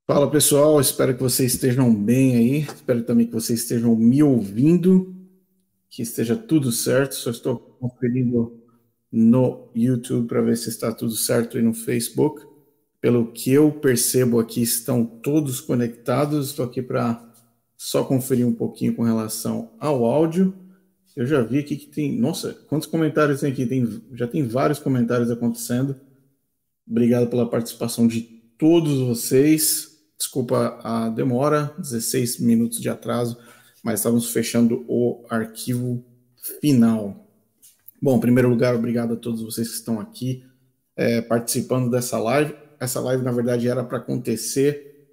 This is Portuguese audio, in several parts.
Fala pessoal, espero que vocês estejam bem aí, espero também que vocês estejam me ouvindo, que esteja tudo certo. Só estou conferindo no YouTube para ver se está tudo certo aí no Facebook. Pelo que eu percebo aqui, estão todos conectados. Estou aqui para só conferir um pouquinho com relação ao áudio. Eu já vi aqui que tem, nossa, quantos comentários tem aqui? Já tem vários comentários acontecendo. Obrigado pela participação de todos vocês. Desculpa a demora, 16 minutos de atraso, mas estávamos fechando o arquivo final. Bom, em primeiro lugar, obrigado a todos vocês que estão aqui participando dessa live. Essa live, na verdade, era para acontecer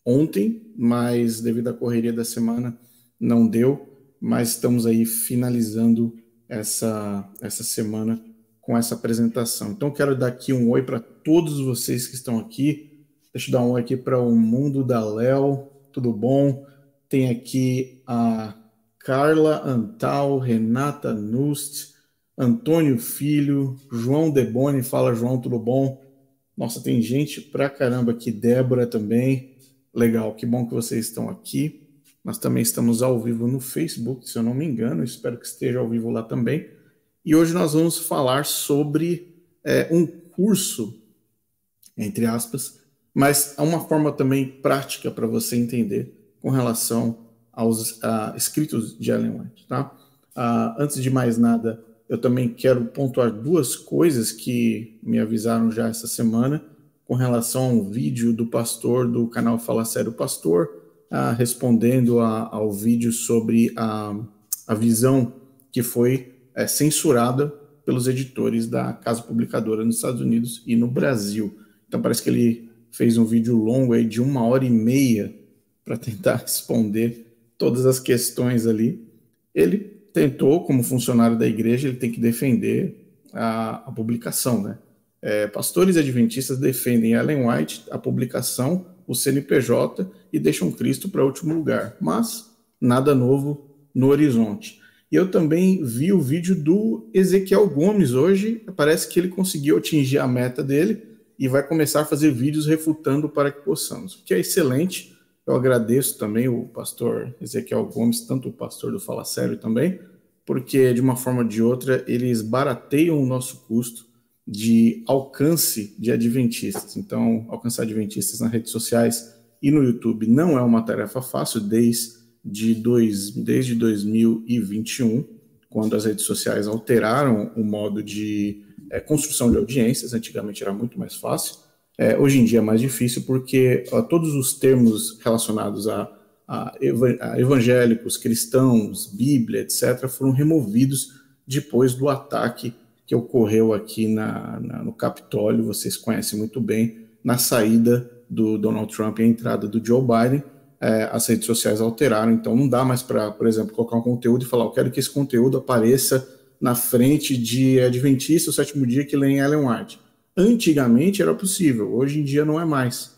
ontem, mas devido à correria da semana, não deu. Mas estamos aí finalizando essa semana com essa apresentação. Então, quero dar aqui um oi para todos vocês que estão aqui. Deixa eu dar um oi aqui para o Mundo da Léo. Tudo bom? Tem aqui a Carla Antal, Renata Nust, Antônio Filho, João Deboni. Fala, João, tudo bom? Nossa, tem gente pra caramba aqui. Débora também. Legal, que bom que vocês estão aqui. Nós também estamos ao vivo no Facebook, se eu não me engano. Espero que esteja ao vivo lá também. E hoje nós vamos falar sobre um curso, entre aspas, mas é uma forma também prática para você entender com relação aos escritos de Ellen White. Tá? Antes de mais nada, eu também quero pontuar duas coisas que me avisaram já essa semana com relação a um vídeo do pastor do canal Fala Sério Pastor, respondendo ao vídeo sobre a visão que foi censurada pelos editores da casa publicadora nos Estados Unidos e no Brasil. Então parece que ele fez um vídeo longo aí de 1h30 para tentar responder todas as questões ali. Ele tentou, como funcionário da igreja, ele tem que defender a publicação, né? Pastores adventistas defendem Ellen White, a publicação, o CNPJ e deixam Cristo para último lugar. Mas nada novo no horizonte. E eu também vi o vídeo do Ezequiel Gomes hoje. Parece que ele conseguiu atingir a meta dele e vai começar a fazer vídeos refutando para que possamos, o que é excelente. Eu agradeço também o pastor Ezequiel Gomes, tanto o pastor do Fala Sério também, porque de uma forma ou de outra eles barateiam o nosso custo de alcance de adventistas. Então, alcançar adventistas nas redes sociais e no YouTube não é uma tarefa fácil desde 2021, quando as redes sociais alteraram o modo de construção de audiências. Antigamente era muito mais fácil. Hoje em dia é mais difícil porque todos os termos relacionados a evangélicos, cristãos, Bíblia, etc., foram removidos depois do ataque que ocorreu aqui no Capitólio. Vocês conhecem muito bem, na saída do Donald Trump e a entrada do Joe Biden. As redes sociais alteraram, então não dá mais para, por exemplo, colocar um conteúdo e falar, eu quero que esse conteúdo apareça na frente de Adventista, o sétimo dia, que leem Ellen White. Antigamente era possível, hoje em dia não é mais.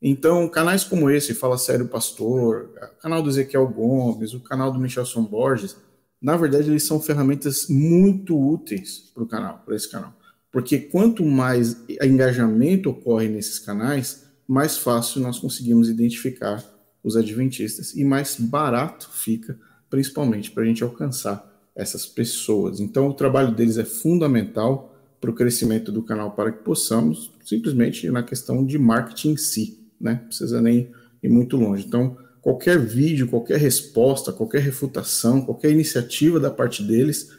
Então, canais como esse, Fala Sério Pastor, o canal do Ezequiel Gomes, o canal do Michelson Borges, na verdade eles são ferramentas muito úteis para esse canal. Porque quanto mais engajamento ocorre nesses canais, mais fácil nós conseguimos identificar os adventistas e mais barato fica, principalmente para a gente alcançar essas pessoas. Então, o trabalho deles é fundamental para o crescimento do canal, para que possamos, simplesmente na questão de marketing em si, né? Não precisa nem ir muito longe. Então, qualquer vídeo, qualquer resposta, qualquer refutação, qualquer iniciativa da parte deles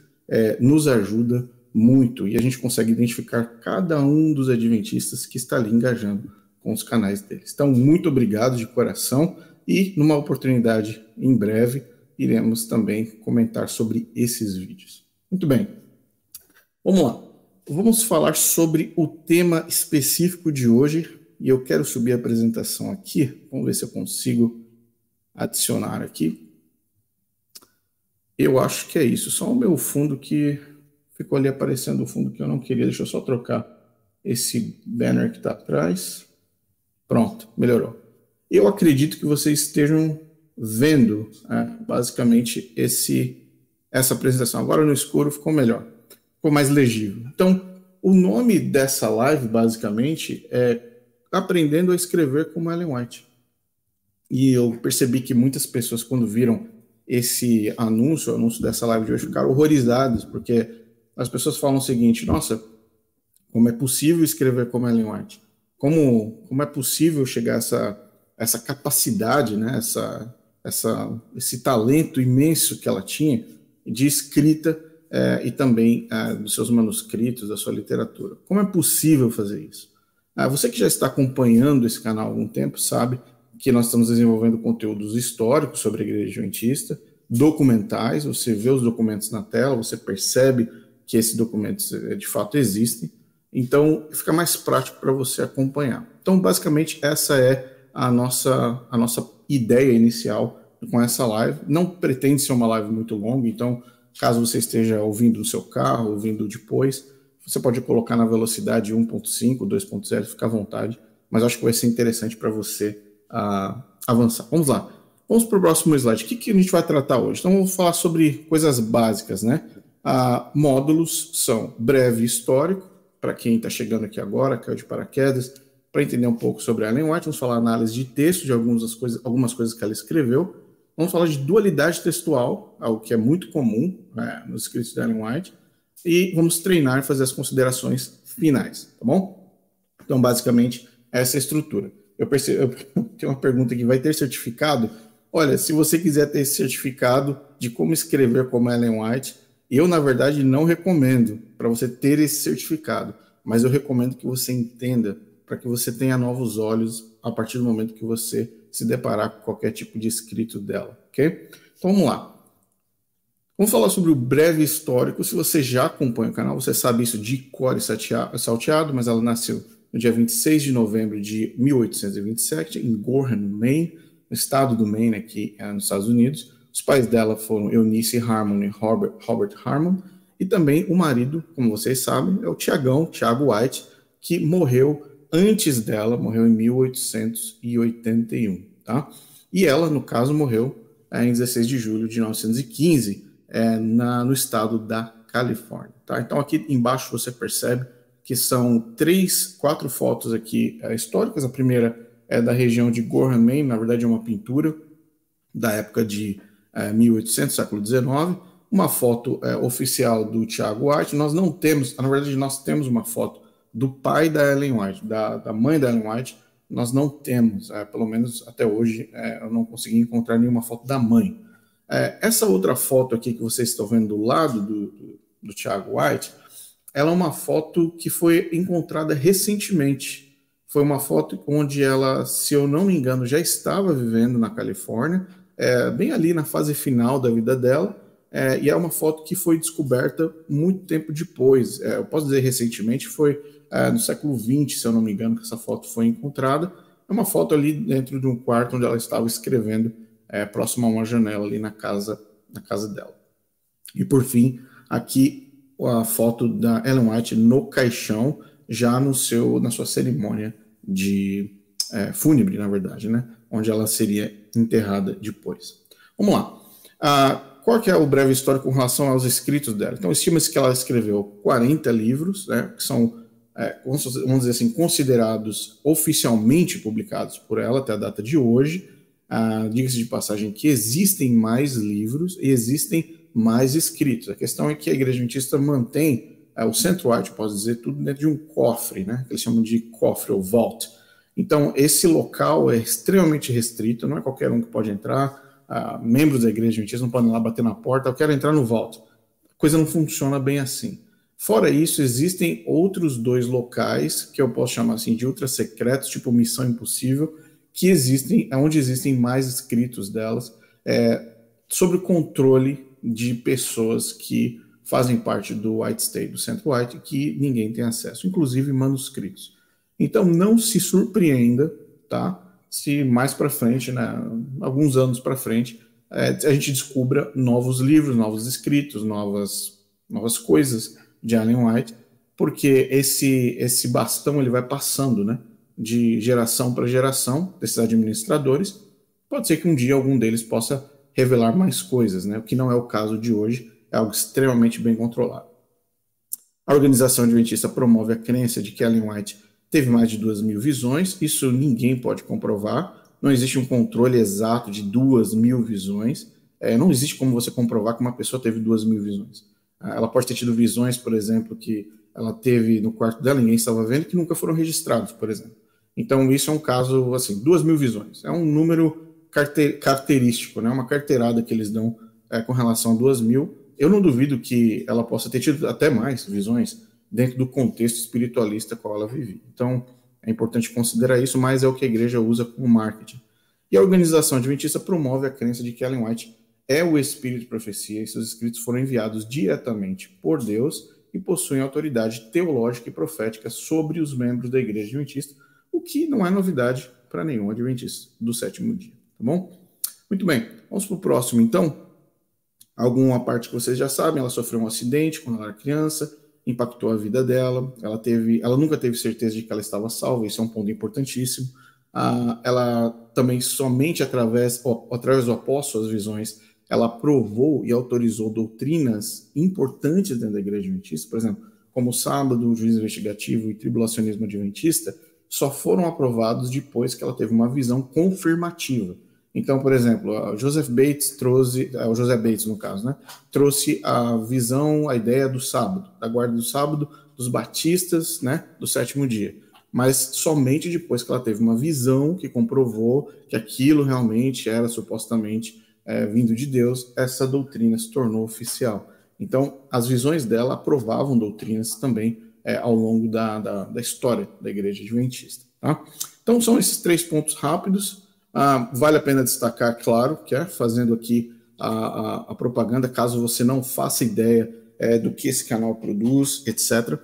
nos ajuda muito, e a gente consegue identificar cada um dos adventistas que está ali engajando com os canais deles. Então, muito obrigado de coração, e numa oportunidade em breve iremos também comentar sobre esses vídeos. Muito bem, vamos lá. Vamos falar sobre o tema específico de hoje, e eu quero subir a apresentação aqui. Vamos ver se eu consigo adicionar aqui. Eu acho que é isso, só o meu fundo que ficou ali aparecendo, o fundo que eu não queria. Deixa eu só trocar esse banner que está atrás. Pronto, melhorou. Eu acredito que vocês estejam vendo basicamente essa apresentação. Agora no escuro ficou melhor, ficou mais legível. Então, o nome dessa live basicamente é aprendendo a escrever como Ellen White. E eu percebi que muitas pessoas, quando viram esse anúncio, o anúncio dessa live de hoje, ficaram horrorizadas, porque as pessoas falam o seguinte: nossa, como é possível escrever como Ellen White? Como é possível chegar a essa capacidade, né? Esse talento imenso que ela tinha de escrita e também dos seus manuscritos, da sua literatura? Como é possível fazer isso? Você que já está acompanhando esse canal há algum tempo sabe que nós estamos desenvolvendo conteúdos históricos sobre a Igreja Adventista, documentais, você vê os documentos na tela, você percebe que esses documentos de fato existem, então fica mais prático para você acompanhar. Então, basicamente, essa é a nossa ideia inicial com essa live. Não pretende ser uma live muito longa, então, caso você esteja ouvindo no seu carro, ouvindo depois, você pode colocar na velocidade 1.5, 2.0, fica à vontade, mas acho que vai ser interessante para você avançar. Vamos lá. Vamos para o próximo slide. O que a gente vai tratar hoje? Então, vamos falar sobre coisas básicas, né? Módulos são breve histórico, para quem está chegando aqui agora, caiu de paraquedas, para entender um pouco sobre a Ellen White. Vamos falar análise de texto de algumas coisas que ela escreveu. Vamos falar de dualidade textual, algo que é muito comum nos escritos da Ellen White. E vamos treinar e fazer as considerações finais, tá bom? Então, basicamente, essa é a estrutura. Eu tenho uma pergunta aqui: vai ter certificado? Olha, se você quiser ter esse certificado de como escrever como Ellen White, eu, na verdade, não recomendo para você ter esse certificado, mas eu recomendo que você entenda, para que você tenha novos olhos a partir do momento que você se deparar com qualquer tipo de escrito dela, ok? Então, vamos lá. Vamos falar sobre o breve histórico. Se você já acompanha o canal, você sabe isso de cor e salteado, mas ela nasceu no dia 26 de novembro de 1827, em Gorham, Maine, no estado do Maine, aqui nos Estados Unidos. Os pais dela foram Eunice Harmon e Robert Harmon, e também o marido, como vocês sabem, é o Tiago White, que morreu antes dela, morreu em 1881, tá? E ela, no caso, morreu em 16 de julho de 1915, no estado da Califórnia, tá? Então aqui embaixo você percebe que são 4 fotos aqui históricas. A primeira é da região de Gorham, Maine, na verdade é uma pintura da época de 1800, século XIX, uma foto oficial do Tiago White. Nós não temos, na verdade nós temos uma foto do pai da Ellen White, da mãe da Ellen White, nós não temos, pelo menos até hoje, eu não consegui encontrar nenhuma foto da mãe. Essa outra foto aqui que vocês estão vendo do lado do Tiago White, ela é uma foto que foi encontrada recentemente. Foi uma foto onde ela, se eu não me engano, já estava vivendo na Califórnia, bem ali na fase final da vida dela, e é uma foto que foi descoberta muito tempo depois. Eu posso dizer recentemente, foi no século XX, se eu não me engano, que essa foto foi encontrada. É uma foto ali dentro de um quarto onde ela estava escrevendo, próximo a uma janela ali na casa dela. E por fim, aqui a foto da Ellen White no caixão, já na sua cerimônia de fúnebre, na verdade, né? Onde ela seria enterrada depois. Vamos lá. Qual que é o breve histórico com relação aos escritos dela? Então, estima-se que ela escreveu 40 livros, né, que são, vamos dizer assim, considerados oficialmente publicados por ela até a data de hoje. Diga-se de passagem que existem mais livros e existem mais escritos. A questão é que a Igreja Adventista mantém o Centro-White, posso dizer, tudo dentro de um cofre, né, que eles chamam de cofre ou vault. Então, esse local é extremamente restrito, não é qualquer um que pode entrar. Membros da Igreja Adventista não podem lá bater na porta: eu quero entrar no vault. A coisa não funciona bem assim. Fora isso, existem outros 2 locais, que eu posso chamar assim de ultra secretos, tipo Missão Impossível, que existem, onde existem mais escritos delas, sob o controle de pessoas que fazem parte do White State, do Centro White, que ninguém tem acesso, inclusive manuscritos. Então, não se surpreenda, tá? Se mais para frente, né, alguns anos para frente, a gente descubra novos livros, novos escritos, novas coisas de Ellen White, porque esse bastão ele vai passando, né, de geração para geração desses administradores. Pode ser que um dia algum deles possa revelar mais coisas, né, o que não é o caso de hoje, é algo extremamente bem controlado. A Organização Adventista promove a crença de que Ellen White teve mais de 2.000 visões, isso ninguém pode comprovar, não existe um controle exato de 2.000 visões, não existe como você comprovar que uma pessoa teve 2.000 visões. Ela pode ter tido visões, por exemplo, que ela teve no quarto dela, ninguém estava vendo, que nunca foram registrados, por exemplo. Então, isso é um caso, assim, 2.000 visões. É um número característico, né? Uma carteirada que eles dão com relação a 2.000. Eu não duvido que ela possa ter tido até mais visões dentro do contexto espiritualista qual ela vivia. Então, é importante considerar isso, mas é o que a igreja usa como marketing. E a organização adventista promove a crença de que Ellen White é o espírito de profecia e seus escritos foram enviados diretamente por Deus e possuem autoridade teológica e profética sobre os membros da igreja adventista, o que não é novidade para nenhum adventista do sétimo dia, tá bom? Muito bem, vamos para o próximo então. Alguma parte que vocês já sabem, ela sofreu um acidente quando ela era criança, impactou a vida dela, ela nunca teve certeza de que ela estava salva, isso é um ponto importantíssimo. Ela também, somente através do apóstolo, as visões, ela provou e autorizou doutrinas importantes dentro da igreja adventista, por exemplo, como o sábado, o juízo investigativo e tribulacionismo adventista, só foram aprovados depois que ela teve uma visão confirmativa. Então, por exemplo, o Joseph Bates o José Bates, no caso, né, trouxe a visão, a ideia do sábado, da guarda do sábado, dos batistas, né, do sétimo dia. Mas somente depois que ela teve uma visão que comprovou que aquilo realmente era supostamente vindo de Deus, essa doutrina se tornou oficial. Então, as visões dela aprovavam doutrinas também ao longo da história da igreja adventista. Tá? Então, são esses 3 pontos rápidos. Vale a pena destacar, claro, que fazendo aqui a propaganda, caso você não faça ideia do que esse canal produz, etc.,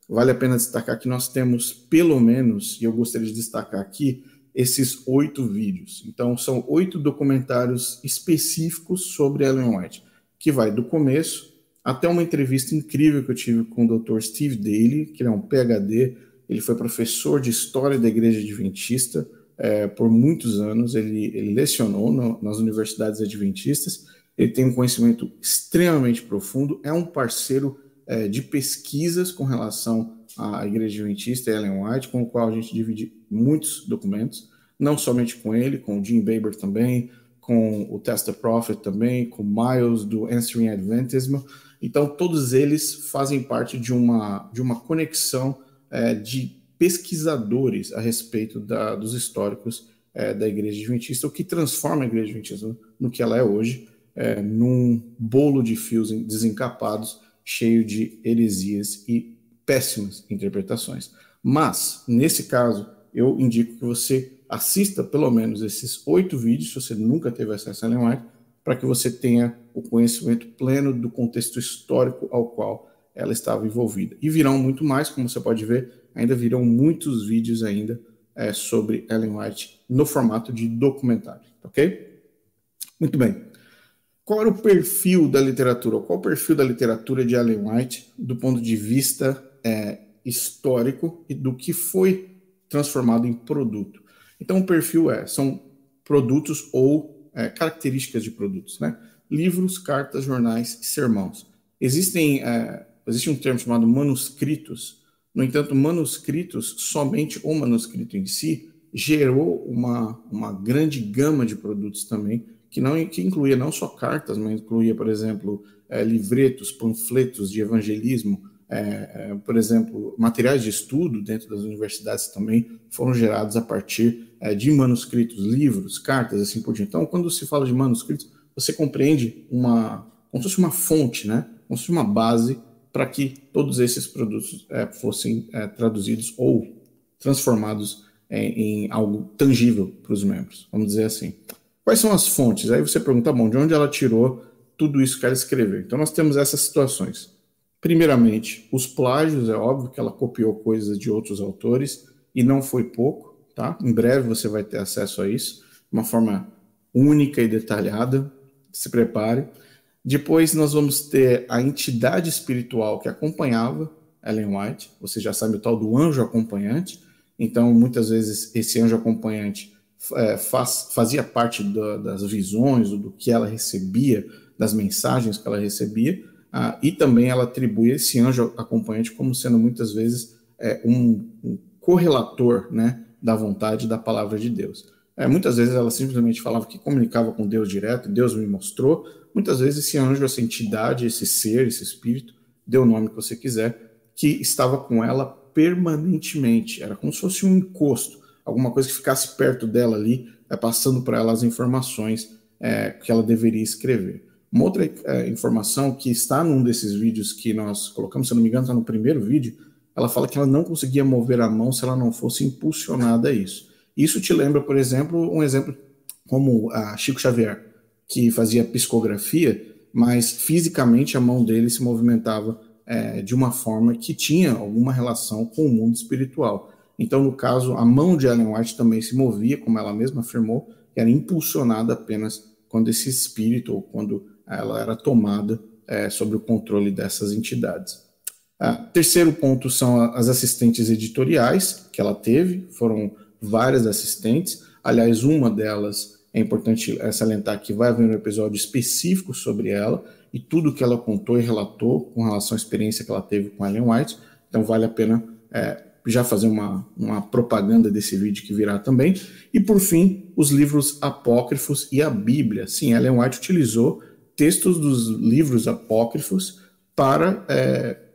vale a pena destacar que nós temos pelo menos, e eu gostaria de destacar aqui, esses 8 vídeos. Então, são 8 documentários específicos sobre Ellen White, que vai do começo até uma entrevista incrível que eu tive com o Dr. Steve Daly, que ele é um PhD, ele foi professor de História da Igreja Adventista por muitos anos, ele lecionou nas universidades adventistas, ele tem um conhecimento extremamente profundo, é um parceiro de pesquisas com relação à Igreja Adventista e Ellen White, com o qual a gente divide muitos documentos, não somente com ele, com o Jim Baber também, com o Test the Prophet também, com Miles do Answering Adventism. Então, todos eles fazem parte de uma conexão de pesquisadores a respeito dos históricos da Igreja Adventista, o que transforma a Igreja Adventista no que ela é hoje, num bolo de fios desencapados, cheio de heresias e péssimas interpretações. Mas, nesse caso, eu indico que você assista pelo menos esses 8 vídeos, se você nunca teve acesso a Ellen White, para que você tenha o conhecimento pleno do contexto histórico ao qual ela estava envolvida. E virão muito mais, como você pode ver, ainda virão muitos vídeos ainda sobre Ellen White no formato de documentário, ok? Muito bem. Qual era o perfil da literatura? Qual o perfil da literatura de Ellen White do ponto de vista histórico e do que foi transformado em produto? Então, o perfil são produtos ou características de produtos, né? Livros, cartas, jornais e sermãos. Existe um termo chamado manuscritos. No entanto, manuscritos, somente o manuscrito em si, gerou uma grande gama de produtos também, que incluía não só cartas, mas incluía, por exemplo, livretos, panfletos de evangelismo, por exemplo, materiais de estudo dentro das universidades também foram gerados a partir de manuscritos, livros, cartas, assim por diante. Então, quando se fala de manuscritos, você compreende como se fosse uma fonte, né? Como se fosse uma base para que todos esses produtos fossem traduzidos ou transformados em algo tangível para os membros, vamos dizer assim. Quais são as fontes? Aí você pergunta, bom, de onde ela tirou tudo isso que ela escreveu? Então, nós temos essas situações. Primeiramente, os plágios, é óbvio que ela copiou coisas de outros autores, e não foi pouco, tá? Em breve você vai ter acesso a isso, de uma forma única e detalhada, se prepare. Depois nós vamos ter a entidade espiritual que acompanhava Ellen White, você já sabe o tal do anjo acompanhante, então muitas vezes esse anjo acompanhante fazia parte das visões, do que ela recebia, das mensagens que ela recebia, e também ela atribui esse anjo acompanhante como sendo muitas vezes um correlator, né, da vontade da palavra de Deus. Muitas vezes ela simplesmente falava que comunicava com Deus direto, Deus me mostrou. Muitas vezes esse anjo, essa entidade, esse ser, esse espírito, dê o nome que você quiser, que estava com ela permanentemente. Era como se fosse um encosto, alguma coisa que ficasse perto dela ali, passando para ela as informações que ela deveria escrever. Uma outra informação que está num desses vídeos que nós colocamos, se eu não me engano, está no primeiro vídeo, ela fala que ela não conseguia mover a mão se ela não fosse impulsionada a isso. Isso te lembra, por exemplo, um exemplo como a Chico Xavier, que fazia psicografia, mas fisicamente a mão dele se movimentava de uma forma que tinha alguma relação com o mundo espiritual. Então, no caso, a mão de Ellen White também se movia, como ela mesma afirmou, que era impulsionada apenas quando esse espírito, ou quando ela era tomada sob o controle dessas entidades. Terceiro ponto são as assistentes editoriais que ela teve, foram várias assistentes. Aliás, uma delas é importante salientar que vai haver um episódio específico sobre ela e tudo que ela contou e relatou com relação à experiência que ela teve com Ellen White. Então vale a pena já fazer uma propaganda desse vídeo que virá também. E por fim, os livros apócrifos e a Bíblia. Sim, Ellen White utilizou textos dos livros apócrifos para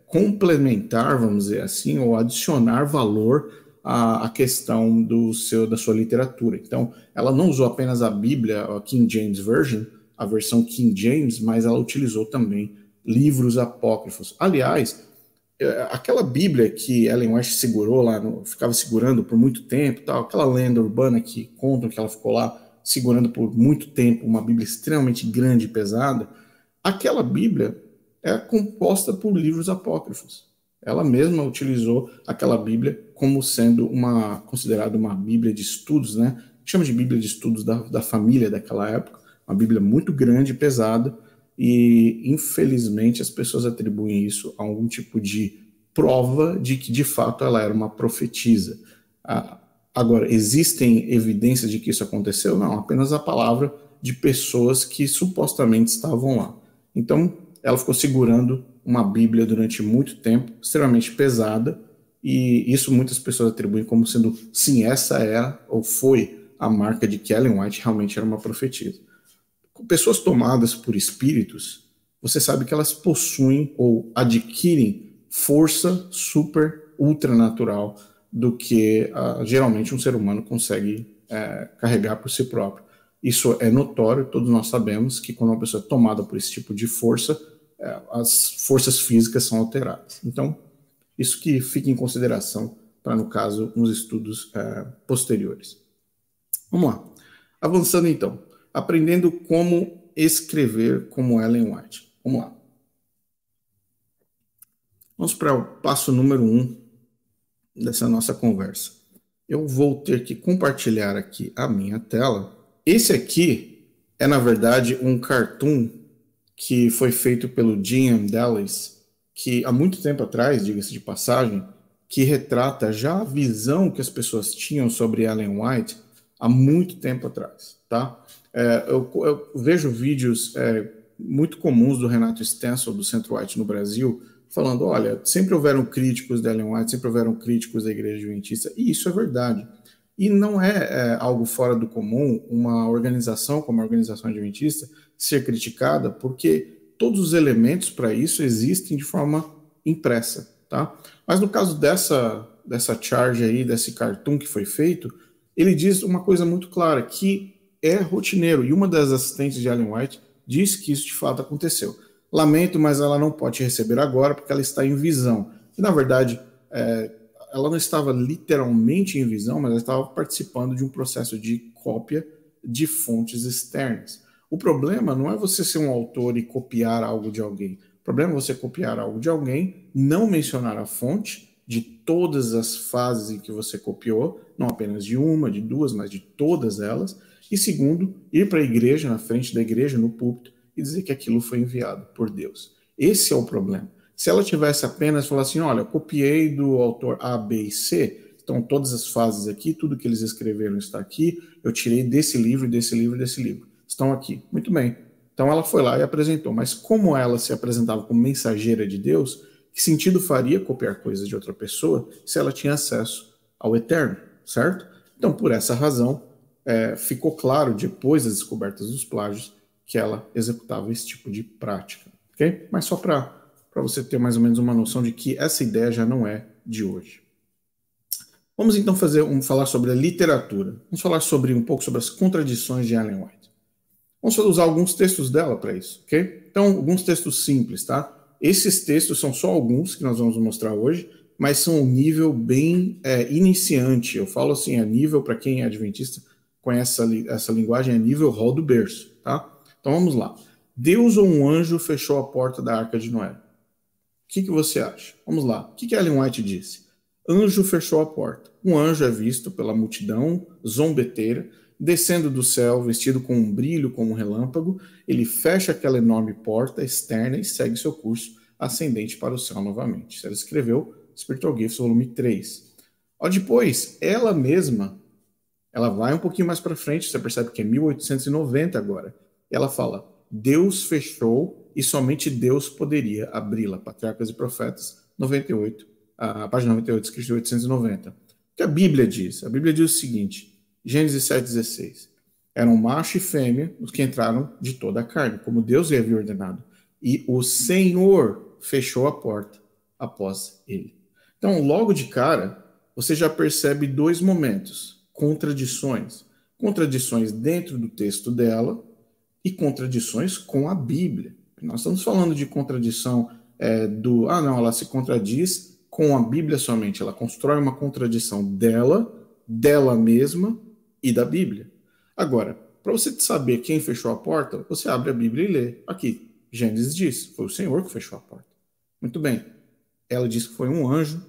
complementar, vamos dizer assim, ou adicionar valor à questão da sua literatura. Então, ela não usou apenas a Bíblia, a King James Version, a versão King James, mas ela utilizou também livros apócrifos. Aliás, aquela Bíblia que Ellen White segurou lá, ficava segurando por muito tempo, tal, aquela lenda urbana que contam que ela ficou lá segurando por muito tempo, uma Bíblia extremamente grande e pesada, aquela Bíblia é composta por livros apócrifos. Ela mesma utilizou aquela Bíblia como sendo considerada uma Bíblia de estudos, né? Chama de Bíblia de estudos da família daquela época, uma Bíblia muito grande e pesada, e infelizmente as pessoas atribuem isso a algum tipo de prova de que de fato ela era uma profetisa. Agora, existem evidências de que isso aconteceu? Não, apenas a palavra de pessoas que supostamente estavam lá. Então, ela ficou segurando uma Bíblia durante muito tempo, extremamente pesada, e isso muitas pessoas atribuem como sendo, sim, essa é ou foi a marca de que Ellen White realmente era uma profetisa. Pessoas tomadas por espíritos, você sabe que elas possuem ou adquirem força super ultranatural do que geralmente um ser humano consegue carregar por si próprio. Isso é notório, todos nós sabemos que quando uma pessoa é tomada por esse tipo de força, as forças físicas são alteradas. Então, isso que fica em consideração para, no caso, uns estudos posteriores. Vamos lá. Avançando então. Aprendendo como escrever como Ellen White. Vamos lá. Vamos para o passo número 1 dessa nossa conversa. Eu vou ter que compartilhar aqui a minha tela. Esse aqui é, na verdade, um cartoon que foi feito pelo Jim Dallas, que há muito tempo atrás, diga-se de passagem, que retrata já a visão que as pessoas tinham sobre Ellen White há muito tempo atrás, tá? Eu vejo vídeos muito comuns do Renato Stencil, do Centro White no Brasil, falando, olha, sempre houveram críticos da Ellen White, sempre houveram críticos da Igreja Adventista, e isso é verdade. E não é algo fora do comum uma organização como a Organização Adventista ser criticada, porque todos os elementos para isso existem de forma impressa, tá? Mas no caso dessa charge aí, desse cartoon que foi feito, ele diz uma coisa muito clara, que é rotineiro, e uma das assistentes de Ellen White diz que isso de fato aconteceu. Lamento, mas ela não pode receber agora porque ela está em visão. E, na verdade, ela não estava literalmente em visão, mas ela estava participando de um processo de cópia de fontes externas. O problema não é você ser um autor e copiar algo de alguém. O problema é você copiar algo de alguém, não mencionar a fonte de todas as fases em que você copiou, não apenas de uma, de duas, mas de todas elas. E segundo, ir para a igreja, na frente da igreja, no púlpito, e dizer que aquilo foi enviado por Deus. Esse é o problema. Se ela tivesse apenas falado assim, olha, eu copiei do autor A, B e C, estão todas as fases aqui, tudo que eles escreveram está aqui, eu tirei desse livro, desse livro, desse livro. Estão aqui. Muito bem. Então ela foi lá e apresentou. Mas como ela se apresentava como mensageira de Deus, que sentido faria copiar coisas de outra pessoa se ela tinha acesso ao eterno, certo? Então, por essa razão, ficou claro, depois das descobertas dos plágios, que ela executava esse tipo de prática, ok? Mas só para você ter mais ou menos uma noção de que essa ideia já não é de hoje. Vamos então falar sobre a literatura. Vamos falar um pouco sobre as contradições de Ellen White. Vamos usar alguns textos dela para isso, ok? Então, alguns textos simples, tá? Esses textos são só alguns que nós vamos mostrar hoje, mas são um nível bem iniciante. Eu falo assim, a nível, para quem é adventista, conhece essa linguagem, é nível rol do berço, tá? Então vamos lá. Deus ou um anjo fechou a porta da Arca de Noé? O que você acha? Vamos lá. O que Ellen White disse? Anjo fechou a porta. Um anjo é visto pela multidão zombeteira, descendo do céu, vestido com um brilho como um relâmpago. Ele fecha aquela enorme porta externa e segue seu curso ascendente para o céu novamente. Ela escreveu Spiritual Gifts, volume 3. Depois, ela mesma, ela vai um pouquinho mais para frente, você percebe que é 1890 agora. Ela fala, Deus fechou e somente Deus poderia abri-la. Patriarcas e Profetas, 98, a página 98, escrito 890. O que a Bíblia diz? A Bíblia diz o seguinte, Gênesis 7,16. Eram macho e fêmea os que entraram de toda a carne, como Deus lhe havia ordenado. E o Senhor fechou a porta após ele. Então, logo de cara, você já percebe dois momentos, contradições. Contradições dentro do texto dela e contradições com a Bíblia. Nós estamos falando de contradição não, ela se contradiz com a Bíblia somente. Ela constrói uma contradição dela mesma e da Bíblia. Agora, para você saber quem fechou a porta, você abre a Bíblia e lê. Aqui, Gênesis diz, foi o Senhor que fechou a porta. Muito bem. Ela diz que foi um anjo,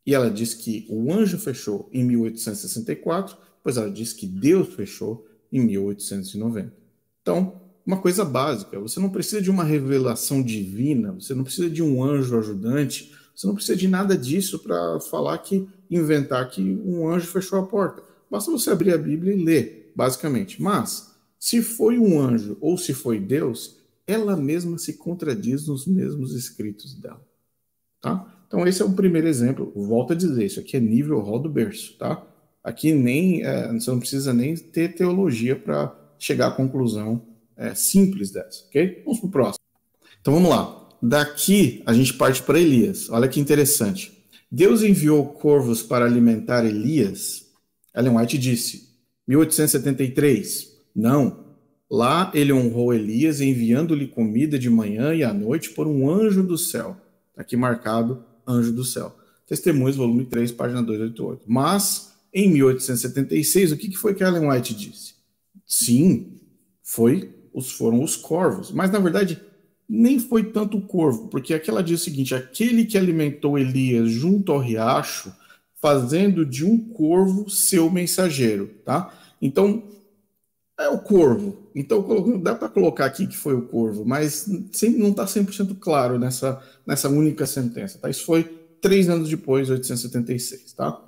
e ela diz que o anjo fechou em 1864, depois ela diz que Deus fechou em 1890. Então, uma coisa básica, você não precisa de uma revelação divina, você não precisa de um anjo ajudante, você não precisa de nada disso para inventar que um anjo fechou a porta. Basta você abrir a Bíblia e ler, basicamente. Mas, se foi um anjo ou se foi Deus, ela mesma se contradiz nos mesmos escritos dela. Tá? Então, esse é um primeiro exemplo. Volto a dizer, isso aqui é nível rol do berço. Tá? Aqui você não precisa nem ter teologia para chegar à conclusão simples dessa. Okay? Vamos para o próximo. Então, vamos lá. Daqui, a gente parte para Elias. Olha que interessante. Deus enviou corvos para alimentar Elias? Ellen White disse, 1873. Não. Lá ele honrou Elias enviando-lhe comida de manhã e à noite por um anjo do céu. Está aqui marcado, anjo do céu. Testemunhos, volume 3, página 288. Mas, em 1876, o que foi que Ellen White disse? Sim, foram os corvos. Mas, na verdade, nem foi tanto o corvo, porque aqui ela diz o seguinte, aquele que alimentou Elias junto ao riacho, fazendo de um corvo seu mensageiro, tá? Então, é o corvo. Então, dá para colocar aqui que foi o corvo, mas não está 100% claro nessa única sentença, tá? Isso foi 3 anos depois, 876, tá?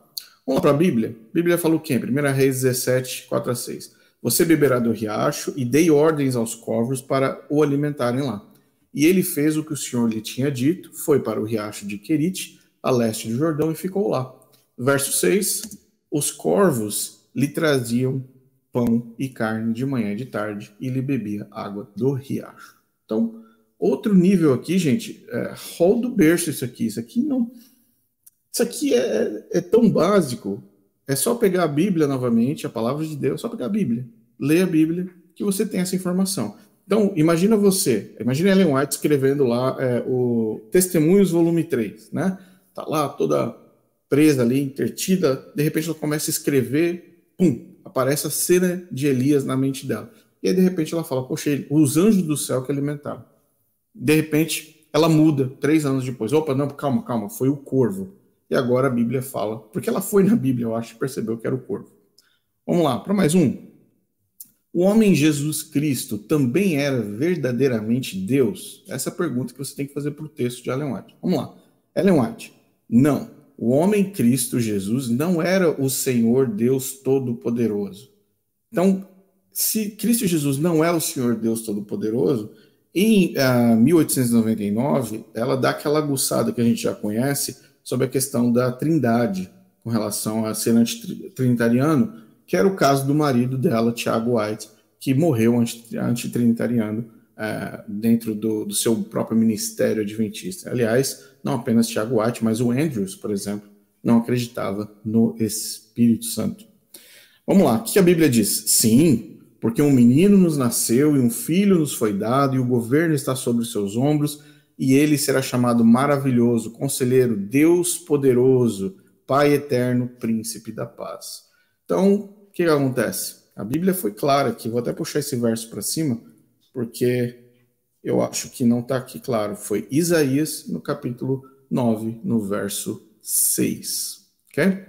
Vamos lá para a Bíblia. A Bíblia fala o quê? 1 Reis 17, 4 a 6. Você beberá do riacho e dei ordens aos corvos para o alimentarem lá. E ele fez o que o Senhor lhe tinha dito, foi para o riacho de Querite, a leste do Jordão, e ficou lá. Verso 6, os corvos lhe traziam pão e carne de manhã e de tarde, e lhe bebia água do riacho. Então, outro nível aqui, gente, rol do berço isso aqui não... Isso aqui é tão básico, é só pegar a Bíblia novamente, a palavra de Deus, só pegar a Bíblia, ler a Bíblia, que você tem essa informação. Então, imagina Ellen White escrevendo lá o Testemunhos, volume 3, né? Tá lá toda presa ali, intertida, de repente ela começa a escrever, pum, aparece a cena de Elias na mente dela. E aí, de repente, ela fala, poxa, os anjos do céu que alimentaram. De repente, ela muda, 3 anos depois. Opa, não, calma, foi o corvo. E agora a Bíblia fala, porque ela foi na Bíblia, eu acho, e percebeu que era o corvo. Vamos lá, para mais um. O homem Jesus Cristo também era verdadeiramente Deus? Essa é a pergunta que você tem que fazer para o texto de Ellen White. Vamos lá. Ellen White, não. O homem Cristo Jesus não era o Senhor Deus Todo-Poderoso. Então, se Cristo Jesus não é o Senhor Deus Todo-Poderoso, em 1899, ela dá aquela aguçada que a gente já conhece sobre a questão da Trindade, com relação a ser antitrinitariano, que era o caso do marido dela, Tiago White, que morreu antitrinitariano dentro do seu próprio ministério adventista. Aliás, não apenas Tiago White, mas o Andrews, por exemplo, não acreditava no Espírito Santo. Vamos lá, o que a Bíblia diz? Sim, porque um menino nos nasceu e um filho nos foi dado e o governo está sobre os seus ombros e ele será chamado maravilhoso, conselheiro, Deus poderoso, Pai eterno, príncipe da paz. Então, o que acontece? A Bíblia foi clara aqui, vou até puxar esse verso para cima, porque eu acho que não está aqui claro. Foi Isaías, no capítulo 9, no verso 6. Ok?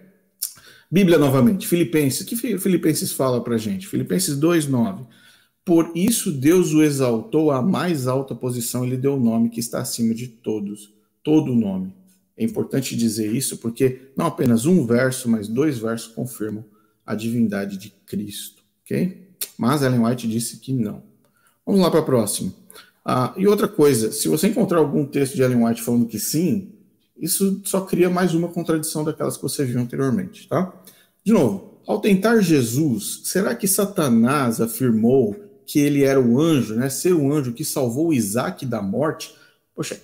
Bíblia novamente, Filipenses. O que Filipenses fala para a gente? Filipenses 2:9. Por isso Deus o exaltou à mais alta posição e lhe deu o nome que está acima de todos, todo o nome. É importante dizer isso porque não apenas um verso, mas 2 versos confirmam a divindade de Cristo, ok? Mas Ellen White disse que não. Vamos lá para a próxima. E outra coisa, se você encontrar algum texto de Ellen White falando que sim, isso só cria mais uma contradição daquelas que você viu anteriormente, tá? De novo, ao tentar Jesus, será que Satanás afirmou que ele era o anjo, né? Ser o anjo que salvou Isaac da morte? Poxa,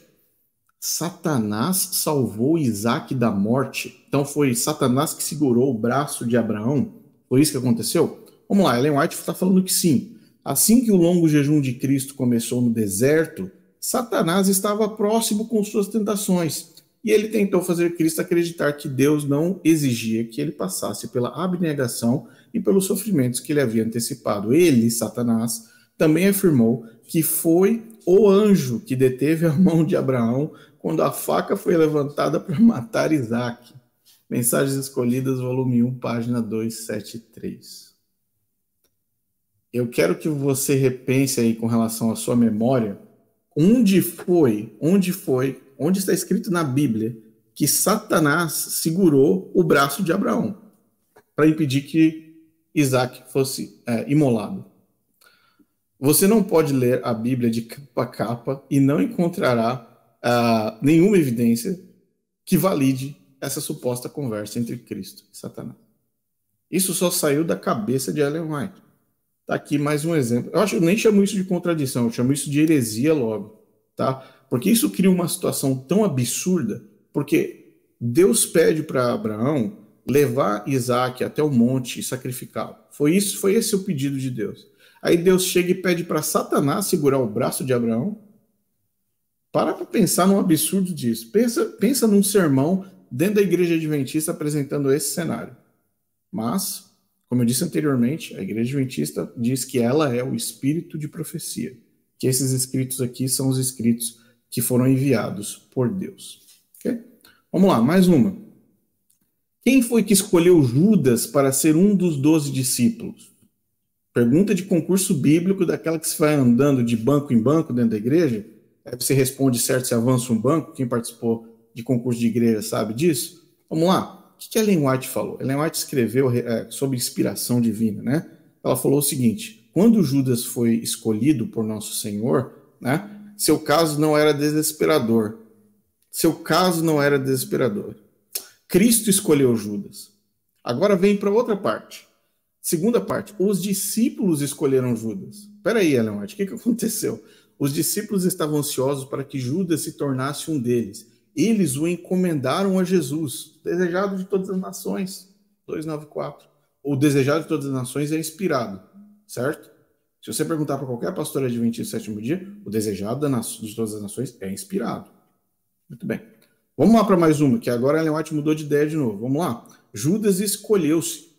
Satanás salvou Isaac da morte? Então foi Satanás que segurou o braço de Abraão? Foi isso que aconteceu? Vamos lá, Ellen White está falando que sim. Assim que o longo jejum de Cristo começou no deserto, Satanás estava próximo com suas tentações. E ele tentou fazer Cristo acreditar que Deus não exigia que ele passasse pela abnegação e pelos sofrimentos que ele havia antecipado. Ele, Satanás, também afirmou que foi o anjo que deteve a mão de Abraão quando a faca foi levantada para matar Isaac. Mensagens Escolhidas, volume 1, página 273. Eu quero que você repense aí com relação à sua memória, onde está escrito na Bíblia que Satanás segurou o braço de Abraão para impedir que Isaac fosse imolado. Você não pode ler a Bíblia de capa a capa e não encontrará nenhuma evidência que valide essa suposta conversa entre Cristo e Satanás. Isso só saiu da cabeça de Ellen White. Tá aqui mais um exemplo. Eu nem chamo isso de contradição, eu chamo isso de heresia logo, tá? Porque isso cria uma situação tão absurda, porque Deus pede para Abraão levar Isaac até o monte e sacrificá-lo. Foi esse o pedido de Deus. Aí Deus chega e pede para Satanás segurar o braço de Abraão. Para pensar num absurdo disso. Pensa num sermão dentro da igreja adventista apresentando esse cenário. Mas, como eu disse anteriormente, a igreja adventista diz que ela é o espírito de profecia. Que esses escritos aqui são os escritos que foram enviados por Deus. Okay? Vamos lá, mais uma. Quem foi que escolheu Judas para ser um dos 12 discípulos? Pergunta de concurso bíblico, daquela que se vai andando de banco em banco dentro da igreja. Aí você responde certo, se avança um banco. Quem participou de concurso de igreja sabe disso. Vamos lá. O que Ellen White falou? Ellen White escreveu sobre inspiração divina, né? Ela falou o seguinte: quando Judas foi escolhido por Nosso Senhor, né, seu caso não era desesperador. Cristo escolheu Judas. Agora vem para outra parte. Segunda parte, os discípulos escolheram Judas. Espera aí, Ellen White, o que aconteceu? Os discípulos estavam ansiosos para que Judas se tornasse um deles. Eles o encomendaram a Jesus, desejado de todas as nações. 294. O desejado de todas as nações é inspirado, certo? Se você perguntar para qualquer pastor adventista do sétimo dia, o desejado de todas as nações é inspirado. Muito bem. Vamos lá para mais uma, que agora a Ellen White mudou de ideia de novo. Vamos lá. Judas escolheu-se.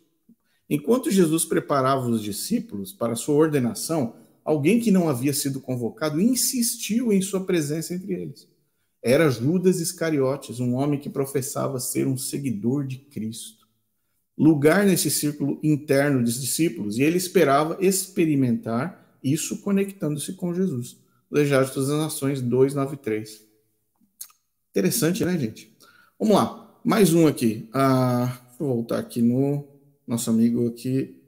Enquanto Jesus preparava os discípulos para sua ordenação, alguém que não havia sido convocado insistiu em sua presença entre eles. Era Judas Iscariotes, um homem que professava ser um seguidor de Cristo. Lugar nesse círculo interno dos discípulos, e ele esperava experimentar isso conectando-se com Jesus. Desejado de todas as nações, 293. Interessante, né, gente? Vamos lá, mais um aqui. Vou voltar aqui no nosso amigo aqui.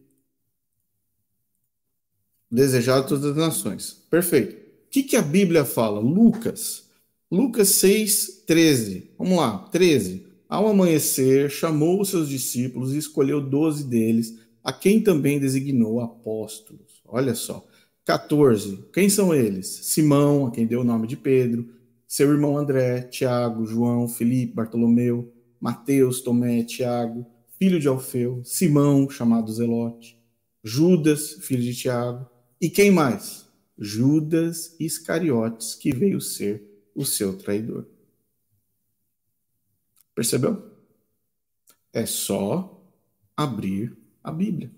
Desejado de todas as nações. Perfeito. O que a Bíblia fala? Lucas 6, 13. Vamos lá, 13. ao amanhecer, chamou os seus discípulos e escolheu 12 deles, a quem também designou apóstolos. Olha só. 14. Quem são eles? Simão, a quem deu o nome de Pedro, seu irmão André, Tiago, João, Filipe, Bartolomeu, Mateus, Tomé, Tiago, filho de Alfeu, Simão, chamado Zelote, Judas, filho de Tiago, e quem mais? Judas Iscariotes, que veio ser o seu traidor. Percebeu? É só abrir a Bíblia.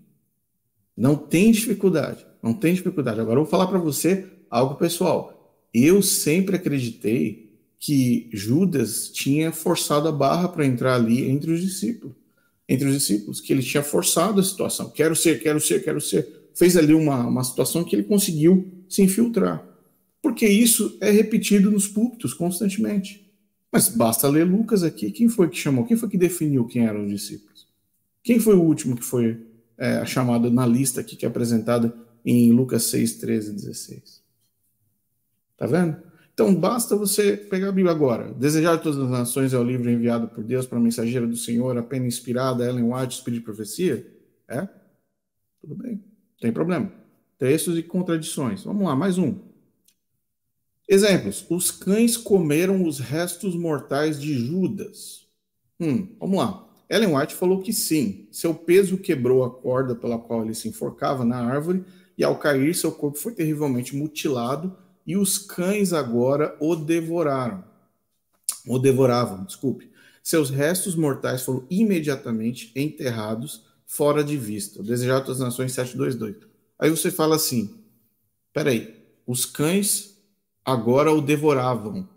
Não tem dificuldade, não tem dificuldade. Agora eu vou falar para você algo pessoal. Eu sempre acreditei que Judas tinha forçado a barra para entrar ali entre os discípulos, que ele tinha forçado a situação. Quero ser. Fez ali uma situação que ele conseguiu se infiltrar. Porque isso é repetido nos púlpitos constantemente. Mas basta ler Lucas aqui. Quem foi que chamou? Quem foi que definiu quem eram os discípulos? Quem foi o último que foi chamado na lista aqui que é apresentada em Lucas 6, 13 e 16? Tá vendo? Então basta você pegar a Bíblia agora. Desejar de todas as nações é o livro enviado por Deus para a mensageira do Senhor, a pena inspirada, Ellen White, Espírito de Profecia? É? Tudo bem. Não tem problema. Textos e contradições. Vamos lá, mais um. Exemplos. Os cães comeram os restos mortais de Judas. Vamos lá. Ellen White falou que sim. Seu peso quebrou a corda pela qual ele se enforcava na árvore e ao cair seu corpo foi terrivelmente mutilado e os cães agora o devoraram. O devoravam, desculpe. Seus restos mortais foram imediatamente enterrados fora de vista. O Desejado das Nações 722. Aí você fala assim, peraí, os cães agora o devoravam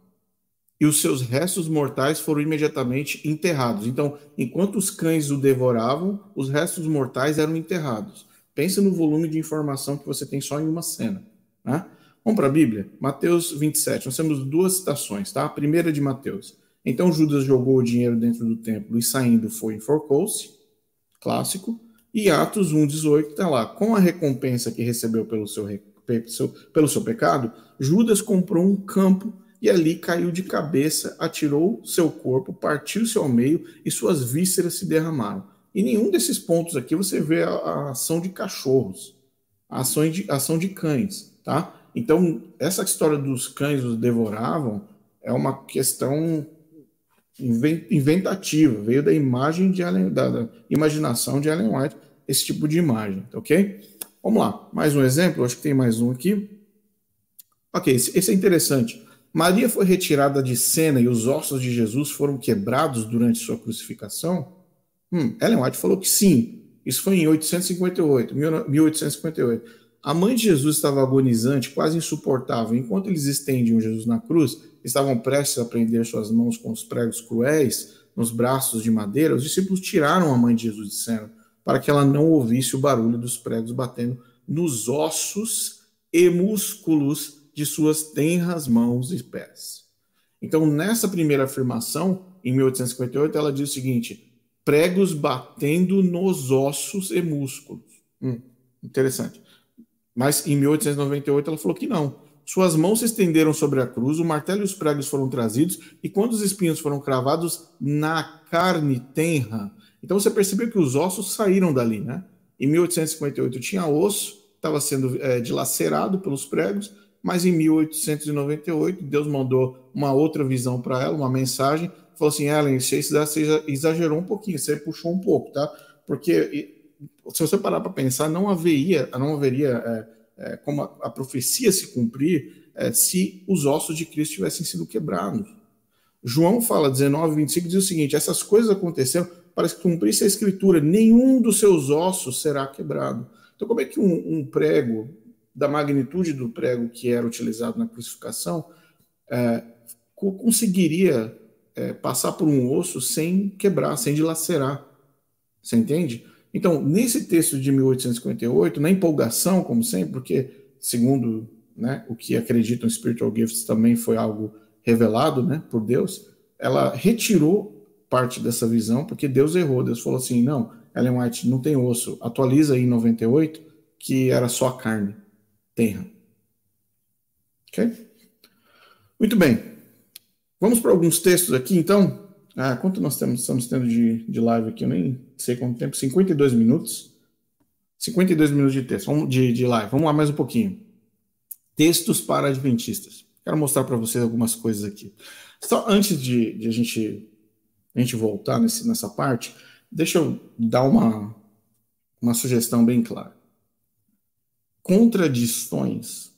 e os seus restos mortais foram imediatamente enterrados. Então, enquanto os cães o devoravam, os restos mortais eram enterrados. Pensa no volume de informação que você tem só em uma cena. Né? Vamos para a Bíblia? Mateus 27. Nós temos duas citações, tá? A primeira de Mateus. Então Judas jogou o dinheiro dentro do templo e saindo foi enforcou-se. Clássico. E Atos 1,18 está lá. Com a recompensa que recebeu pelo seu pecado, Judas comprou um campo e ali caiu de cabeça, atirou seu corpo, partiu-se ao meio e suas vísceras se derramaram. Em nenhum desses pontos aqui você vê a ação de cachorros, a ação de cães, tá? Então, essa história dos cães os devoravam é uma questão inventativa, veio da imagem da imaginação de Ellen White, esse tipo de imagem, ok? Vamos lá, mais um exemplo, acho que tem mais um aqui. Ok, esse é interessante. Maria foi retirada de cena e os ossos de Jesus foram quebrados durante sua crucificação? Ellen White falou que sim. Isso foi em 1858. A mãe de Jesus estava agonizante, quase insuportável. Enquanto eles estendiam Jesus na cruz, estavam prestes a prender suas mãos com os pregos cruéis nos braços de madeira, os discípulos tiraram a mãe de Jesus de cena para que ela não ouvisse o barulho dos pregos batendo nos ossos e músculos de suas tenras mãos e pés. Então, nessa primeira afirmação, em 1858, ela diz o seguinte: pregos batendo nos ossos e músculos. Interessante. Mas em 1898 ela falou que não. Suas mãos se estenderam sobre a cruz, o martelo e os pregos foram trazidos, e quando os espinhos foram cravados na carne tenra. Então você percebeu que os ossos saíram dali, né? Em 1858 tinha osso, estava sendo dilacerado pelos pregos, mas em 1898 Deus mandou uma outra visão para ela, uma mensagem, falou assim: Ellen, você exagerou um pouquinho, você puxou um pouco, tá? Porque se você parar para pensar, não haveria como a profecia se cumprir se os ossos de Cristo tivessem sido quebrados. João fala, 19, 25, diz o seguinte: essas coisas aconteceram para que cumprisse a escritura, nenhum dos seus ossos será quebrado. Então, como é que um prego, da magnitude do prego que era utilizado na crucificação, conseguiria passar por um osso sem quebrar, sem dilacerar? Você entende? Então, nesse texto de 1858, na empolgação, como sempre, porque, segundo o que acreditam spiritual gifts, também foi algo revelado por Deus, ela retirou parte dessa visão, porque Deus errou. Deus falou assim: não, Ellen White não tem osso, atualiza aí em 98, que era só carne, tenra. Ok? Muito bem. Vamos para alguns textos aqui, então. Quanto nós estamos tendo de live aqui? Eu nem sei quanto tempo. 52 minutos. 52 minutos de texto, de live. Vamos lá mais um pouquinho. Textos para adventistas. Quero mostrar para vocês algumas coisas aqui. Só antes de a gente voltar nessa parte, deixa eu dar uma sugestão bem clara. Contradições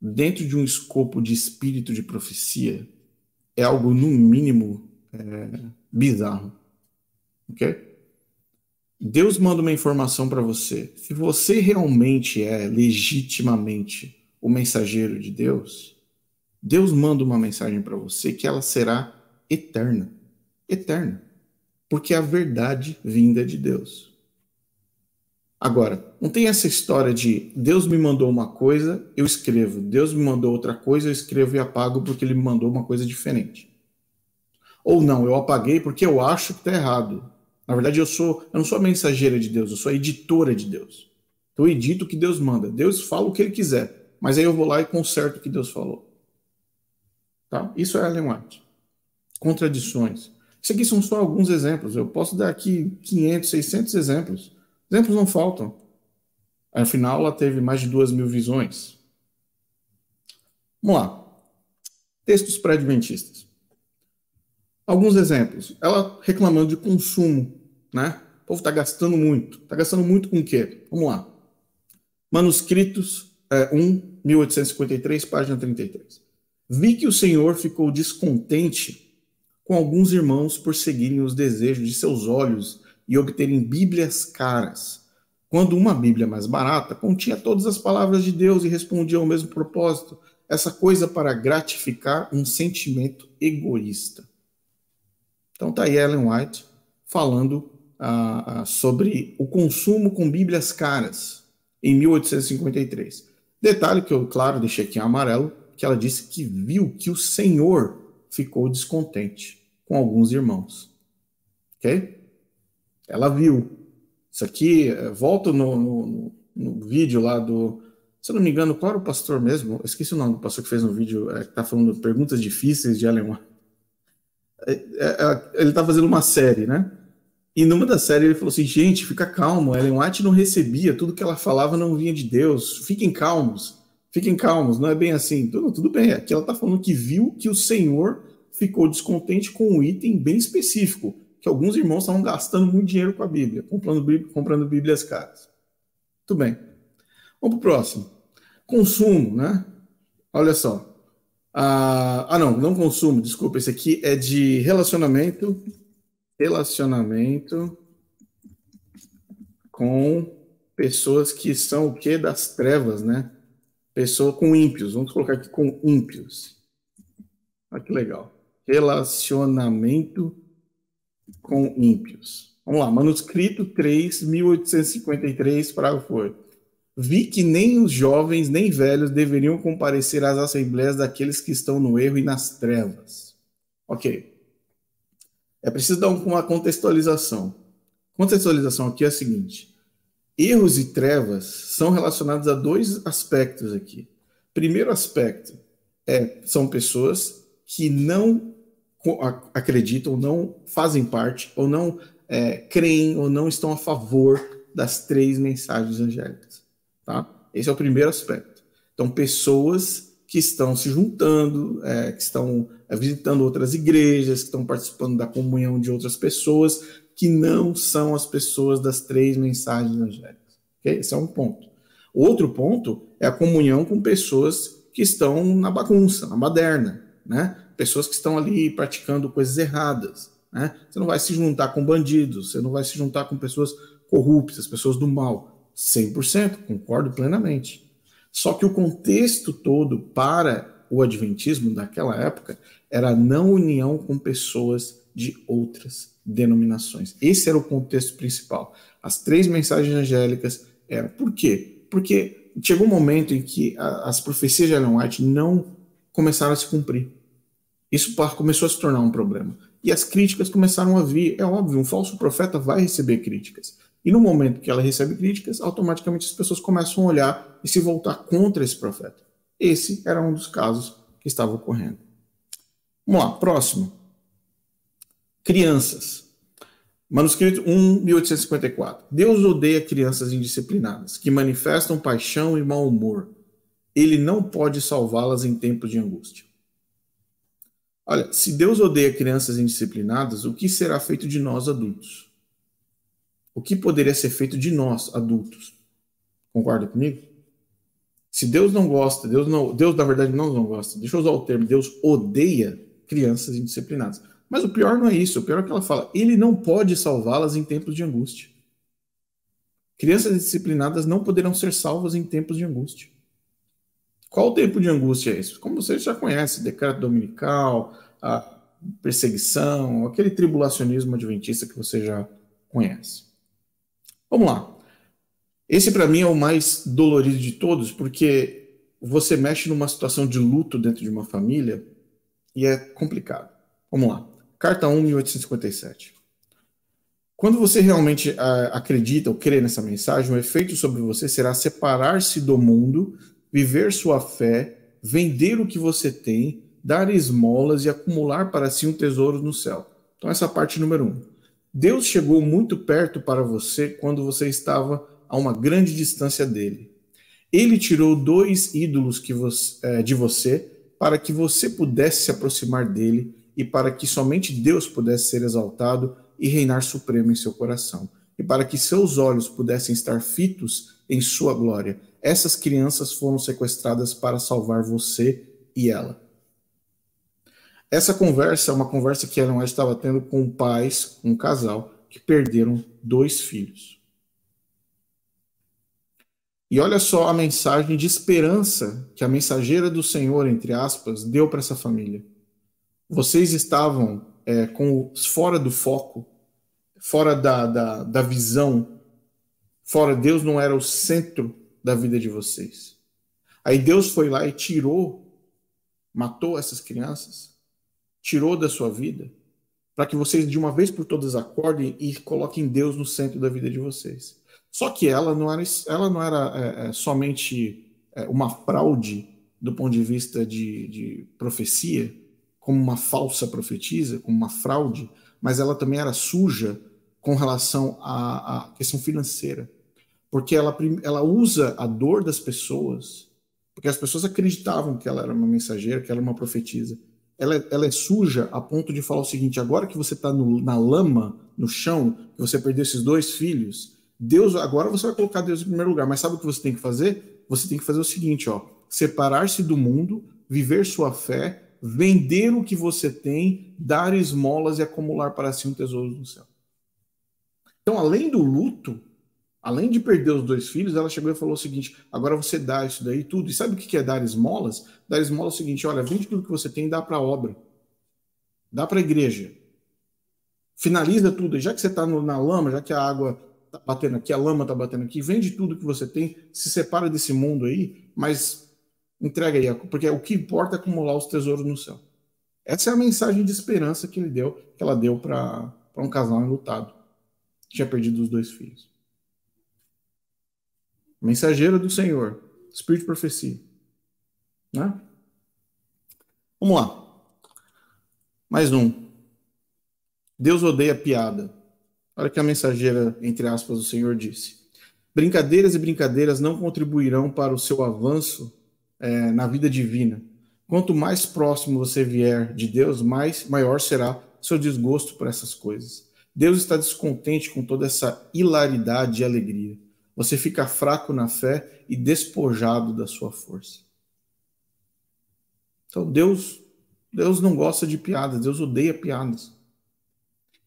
dentro de um escopo de espírito de profecia é algo, no mínimo, bizarro. Ok? Deus manda uma informação para você. Se você realmente é legitimamente o mensageiro de Deus, Deus manda uma mensagem para você que ela será eterna. Eterna. Porque é a verdade vinda de Deus. Agora, não tem essa história de Deus me mandou uma coisa, eu escrevo. Deus me mandou outra coisa, eu escrevo e apago porque ele me mandou uma coisa diferente. Ou não, eu apaguei porque eu acho que está errado. Na verdade, eu não sou a mensageira de Deus, eu sou a editora de Deus. Eu edito o que Deus manda. Deus fala o que ele quiser, mas aí eu vou lá e conserto o que Deus falou. Tá? Isso é Ellen White. Contradições. Isso aqui são só alguns exemplos. Eu posso dar aqui 500, 600 exemplos. Exemplos não faltam. Afinal, ela teve mais de 2.000 visões. Vamos lá. Textos pré-adventistas. Alguns exemplos. Ela reclamando de consumo, né? O povo está gastando muito. Está gastando muito com o quê? Vamos lá. Manuscritos 1853, página 33. Vi que o Senhor ficou descontente com alguns irmãos por seguirem os desejos de seus olhos e obterem bíblias caras, quando uma bíblia mais barata continha todas as palavras de Deus e respondia ao mesmo propósito, essa coisa para gratificar um sentimento egoísta. Então está aí Ellen White falando sobre o consumo com bíblias caras em 1853. Detalhe que eu, claro, deixei aqui em amarelo, que ela disse que viu que o Senhor ficou descontente com alguns irmãos. Ok? Ela viu. Isso aqui, volto no vídeo lá do... Se eu não me engano, qual era o pastor mesmo? Eu esqueci o nome do pastor que fez um vídeo que está falando perguntas difíceis de Ellen White. Ele está fazendo uma série, né? E numa da série ele falou assim, gente, fica calmo, Ellen White não recebia, tudo que ela falava não vinha de Deus, fiquem calmos, não é bem assim. Tudo bem, aqui ela está falando que viu que o Senhor ficou descontente com um item bem específico, que alguns irmãos estavam gastando muito dinheiro com a Bíblia, comprando Bíblias caras. Tudo bem. Vamos para o próximo. Consumo, né? Olha só. Não consumo, desculpa, esse aqui é de relacionamento com pessoas que são o quê? Das trevas, né? Pessoa com ímpios, vamos colocar aqui com ímpios. Olha que legal. Relacionamento com ímpios. Vamos lá, manuscrito 3, 1853, parágrafo 8. Vi que nem os jovens nem velhos deveriam comparecer às assembleias daqueles que estão no erro e nas trevas. Ok. É preciso dar uma contextualização. Contextualização aqui é a seguinte. Erros e trevas são relacionados a dois aspectos aqui. Primeiro aspecto são pessoas que não acreditam, não fazem parte, ou não creem, ou não estão a favor das 3 mensagens angélicas. Tá? Esse é o primeiro aspecto. Então, pessoas que estão se juntando, que estão visitando outras igrejas, que estão participando da comunhão de outras pessoas, que não são as pessoas das 3 mensagens angélicas. Okay? Esse é um ponto. O outro ponto é a comunhão com pessoas que estão na bagunça, na baderna, né? Pessoas que estão ali praticando coisas erradas. Né? Você não vai se juntar com bandidos, você não vai se juntar com pessoas corruptas, pessoas do mal. 100%, concordo plenamente. Só que o contexto todo para o adventismo daquela época era a não união com pessoas de outras denominações. Esse era o contexto principal. As 3 mensagens angélicas eram. Por quê? Porque chegou um momento em que as profecias de Ellen White não começaram a se cumprir. Isso começou a se tornar um problema. E as críticas começaram a vir. É óbvio, um falso profeta vai receber críticas. E no momento que ela recebe críticas, automaticamente as pessoas começam a olhar e se voltar contra esse profeta. Esse era um dos casos que estava ocorrendo. Vamos lá, próximo. Crianças. Manuscrito 1, 1854. Deus odeia crianças indisciplinadas, que manifestam paixão e mau humor. Ele não pode salvá-las em tempos de angústia. Olha, se Deus odeia crianças indisciplinadas, o que será feito de nós adultos? O que poderia ser feito de nós adultos? Concorda comigo? Se Deus não gosta, Deus na verdade não gosta, deixa eu usar o termo, Deus odeia crianças indisciplinadas. Mas o pior não é isso, o pior é que ela fala, ele não pode salvá-las em tempos de angústia. Crianças disciplinadas não poderão ser salvas em tempos de angústia. Qual o tempo de angústia é esse? Como você já conhece, decreto dominical, a perseguição, aquele tribulacionismo adventista que você já conhece. Vamos lá. Esse para mim é o mais dolorido de todos, porque você mexe numa situação de luto dentro de uma família e é complicado. Vamos lá. Carta 1, 1857. Quando você realmente acredita ou crê nessa mensagem, o efeito sobre você será separar-se do mundo, viver sua fé, vender o que você tem, dar esmolas e acumular para si um tesouro no céu. Então essa é a parte número 1. Deus chegou muito perto para você quando você estava a uma grande distância dele. Ele tirou 2 ídolos de você para que você pudesse se aproximar dele e para que somente Deus pudesse ser exaltado e reinar supremo em seu coração, e para que seus olhos pudessem estar fitos em sua glória. Essas crianças foram sequestradas para salvar você e ela. Essa conversa é uma conversa que Ellen White estava tendo com pais, um casal, que perderam 2 filhos. E olha só a mensagem de esperança que a mensageira do Senhor, entre aspas, deu para essa família. Vocês estavam fora do foco, fora da visão, fora, Deus não era o centro da vida de vocês. Aí Deus foi lá e matou essas crianças, tirou da sua vida, para que vocês de uma vez por todas acordem e coloquem Deus no centro da vida de vocês. Só que ela não era somente uma fraude do ponto de vista de profecia, como uma falsa profetisa, como uma fraude, mas ela também era suja com relação à questão financeira. Porque ela usa a dor das pessoas, porque as pessoas acreditavam que ela era uma mensageira, que ela era uma profetisa. Ela é suja a ponto de falar o seguinte: agora que você está na lama, no chão, que você perdeu esses 2 filhos, Deus, agora você vai colocar Deus em primeiro lugar. Mas sabe o que você tem que fazer? Você tem que fazer o seguinte, separar-se do mundo, viver sua fé, vender o que você tem, dar esmolas e acumular para si um tesouro no céu. Então, além do luto, além de perder os 2 filhos, ela chegou e falou o seguinte: agora você dá isso daí tudo. E sabe o que é dar esmolas? Dar esmola é o seguinte: olha, vende tudo que você tem e dá para a obra. Dá para a igreja. Finaliza tudo. Já que você está na lama, já que a água está batendo aqui, a lama está batendo aqui, vende tudo que você tem, se separa desse mundo aí, mas entrega aí, porque o que importa é acumular os tesouros no céu. Essa é a mensagem de esperança que ela deu para um casal enlutado, que tinha perdido os 2 filhos. Mensageira do Senhor, espírito de profecia. Né? Vamos lá. Mais um. Deus odeia piada. Olha o que a mensageira, entre aspas, do Senhor disse. Brincadeiras e brincadeiras não contribuirão para o seu avanço na vida divina. Quanto mais próximo você vier de Deus, maior será seu desgosto por essas coisas. Deus está descontente com toda essa hilaridade e alegria. Você fica fraco na fé e despojado da sua força. Então Deus não gosta de piadas, Deus odeia piadas.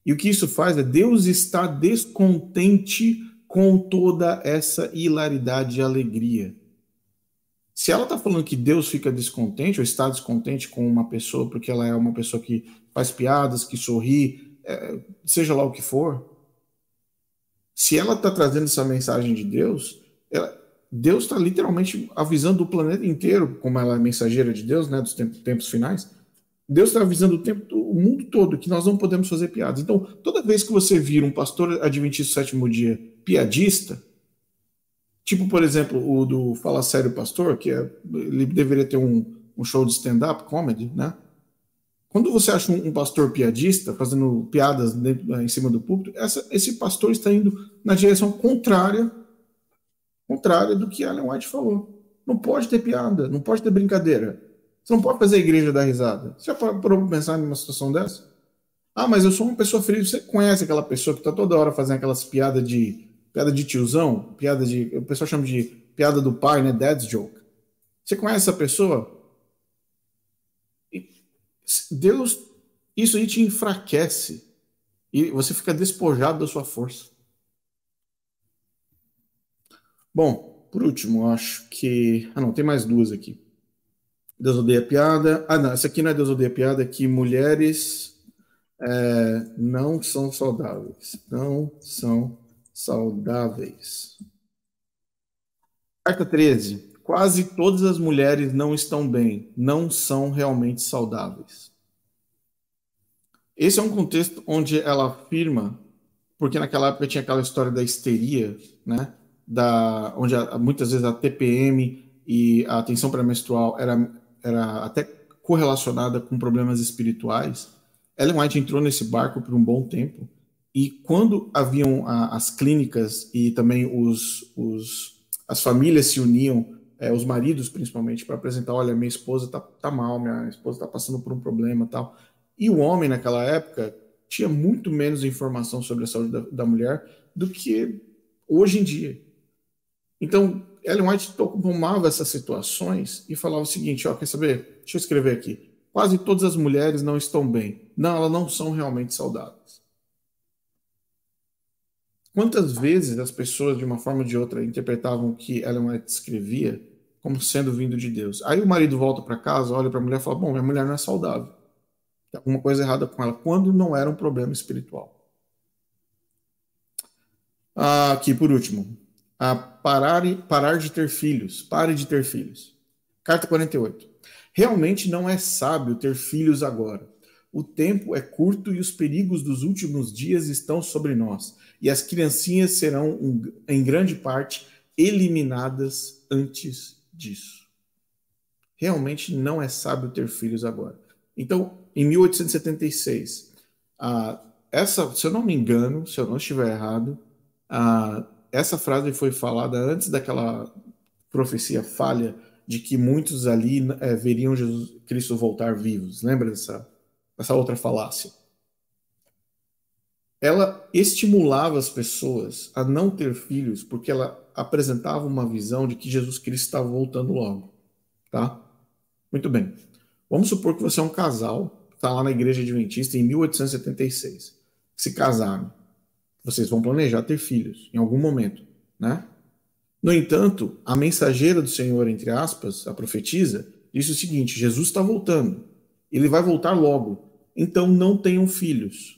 E o que isso faz é Deus está descontente com toda essa hilaridade e alegria. Se ela está falando que Deus fica descontente ou está descontente com uma pessoa porque ela é uma pessoa que faz piadas, que sorri, seja lá o que for, se ela está trazendo essa mensagem de Deus, Deus está literalmente avisando o planeta inteiro, como ela é mensageira de Deus, né, dos tempos finais. Deus está avisando o mundo todo que nós não podemos fazer piadas. Então, toda vez que você vira um pastor adventista do 7º dia piadista, tipo, por exemplo, o do Fala Sério Pastor, ele deveria ter um show de stand-up comedy, né? Quando você acha um pastor piadista, fazendo piadas em cima do púlpito, esse pastor está indo na direção contrária do que Ellen White falou. Não pode ter piada, não pode ter brincadeira. Você não pode fazer a igreja dar risada. Você já parou para pensar numa situação dessa? Ah, mas eu sou uma pessoa feliz. Você conhece aquela pessoa que está toda hora fazendo aquelas piada de tiozão, o pessoal chama de piada do pai, né? Dad's joke. Você conhece essa pessoa? Deus, isso aí te enfraquece e você fica despojado da sua força. Bom, por último, acho que. Ah, não, tem mais duas aqui. Deus odeia piada. Ah, não, essa aqui não é Deus odeia piada, é que mulheres não são saudáveis. Não são saudáveis. Carta 13. Quase todas as mulheres não estão bem, não são realmente saudáveis. Esse é um contexto onde ela afirma, porque naquela época tinha aquela história da histeria, né? Onde muitas vezes a TPM e a tensão pré-menstrual era até correlacionada com problemas espirituais. Ellen White entrou nesse barco por um bom tempo, e quando haviam as clínicas e também as famílias se uniam, os maridos principalmente, para apresentar, olha, minha esposa tá mal, minha esposa está passando por um problema, tal. E o homem naquela época tinha muito menos informação sobre a saúde da mulher do que hoje em dia. Então, Ellen White tomava essas situações e falava o seguinte, ó, quer saber? Deixa eu escrever aqui. Quase todas as mulheres não estão bem. Não, elas não são realmente saudáveis. Quantas vezes as pessoas, de uma forma ou de outra, interpretavam o que Ellen White escrevia como sendo vindo de Deus? Aí o marido volta para casa, olha para a mulher e fala, bom, minha mulher não é saudável. Tem alguma coisa errada com ela, quando não era um problema espiritual. Aqui, por último, parar de ter filhos. Pare de ter filhos. Carta 48. Realmente não é sábio ter filhos agora. O tempo é curto e os perigos dos últimos dias estão sobre nós. E as criancinhas serão, em grande parte, eliminadas antes disso. Realmente não é sábio ter filhos agora. Então, em 1876, se eu não me engano, se eu não estiver errado, essa frase foi falada antes daquela profecia falha de que muitos ali veriam Jesus Cristo voltar vivos. Lembra dessa outra falácia? Ela estimulava as pessoas a não ter filhos porque ela apresentava uma visão de que Jesus Cristo estava voltando logo, tá? Muito bem. Vamos supor que você é um casal, está lá na igreja adventista em 1876, se casaram. Vocês vão planejar ter filhos em algum momento, né? No entanto, a mensageira do Senhor, entre aspas, a profetisa, disse o seguinte: Jesus está voltando. Ele vai voltar logo. Então não tenham filhos.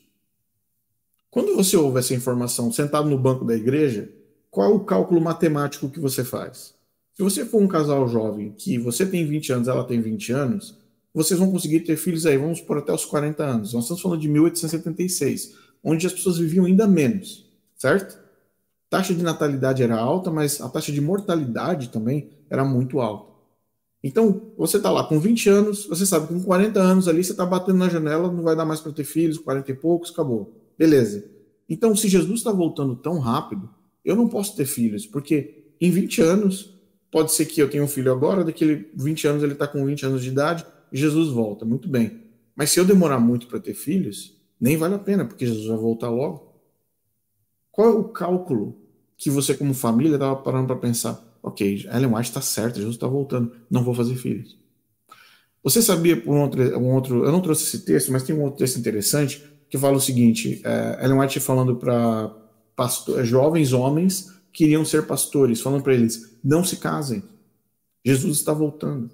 Quando você ouve essa informação sentado no banco da igreja, qual é o cálculo matemático que você faz? Se você for um casal jovem, que você tem 20 anos, ela tem 20 anos, vocês vão conseguir ter filhos aí, vamos por até os 40 anos. Nós estamos falando de 1876, onde as pessoas viviam ainda menos, certo? A taxa de natalidade era alta, mas a taxa de mortalidade também era muito alta. Então, você está lá com 20 anos, você sabe que com 40 anos ali você está batendo na janela, não vai dar mais para ter filhos, 40 e poucos, acabou. Beleza. Então, se Jesus está voltando tão rápido, eu não posso ter filhos, porque em 20 anos, pode ser que eu tenha um filho agora, daqui 20 anos ele está com 20 anos de idade, e Jesus volta, muito bem. Mas se eu demorar muito para ter filhos, nem vale a pena, porque Jesus vai voltar logo. Qual é o cálculo que você, como família, estava parando para pensar? Ok, Ellen White está certa, Jesus está voltando, não vou fazer filhos. Você sabia, eu não trouxe esse texto, mas tem um outro texto interessante que fala o seguinte: Ellen White falando para jovens homens que queriam ser pastores, falando para eles: não se casem, Jesus está voltando.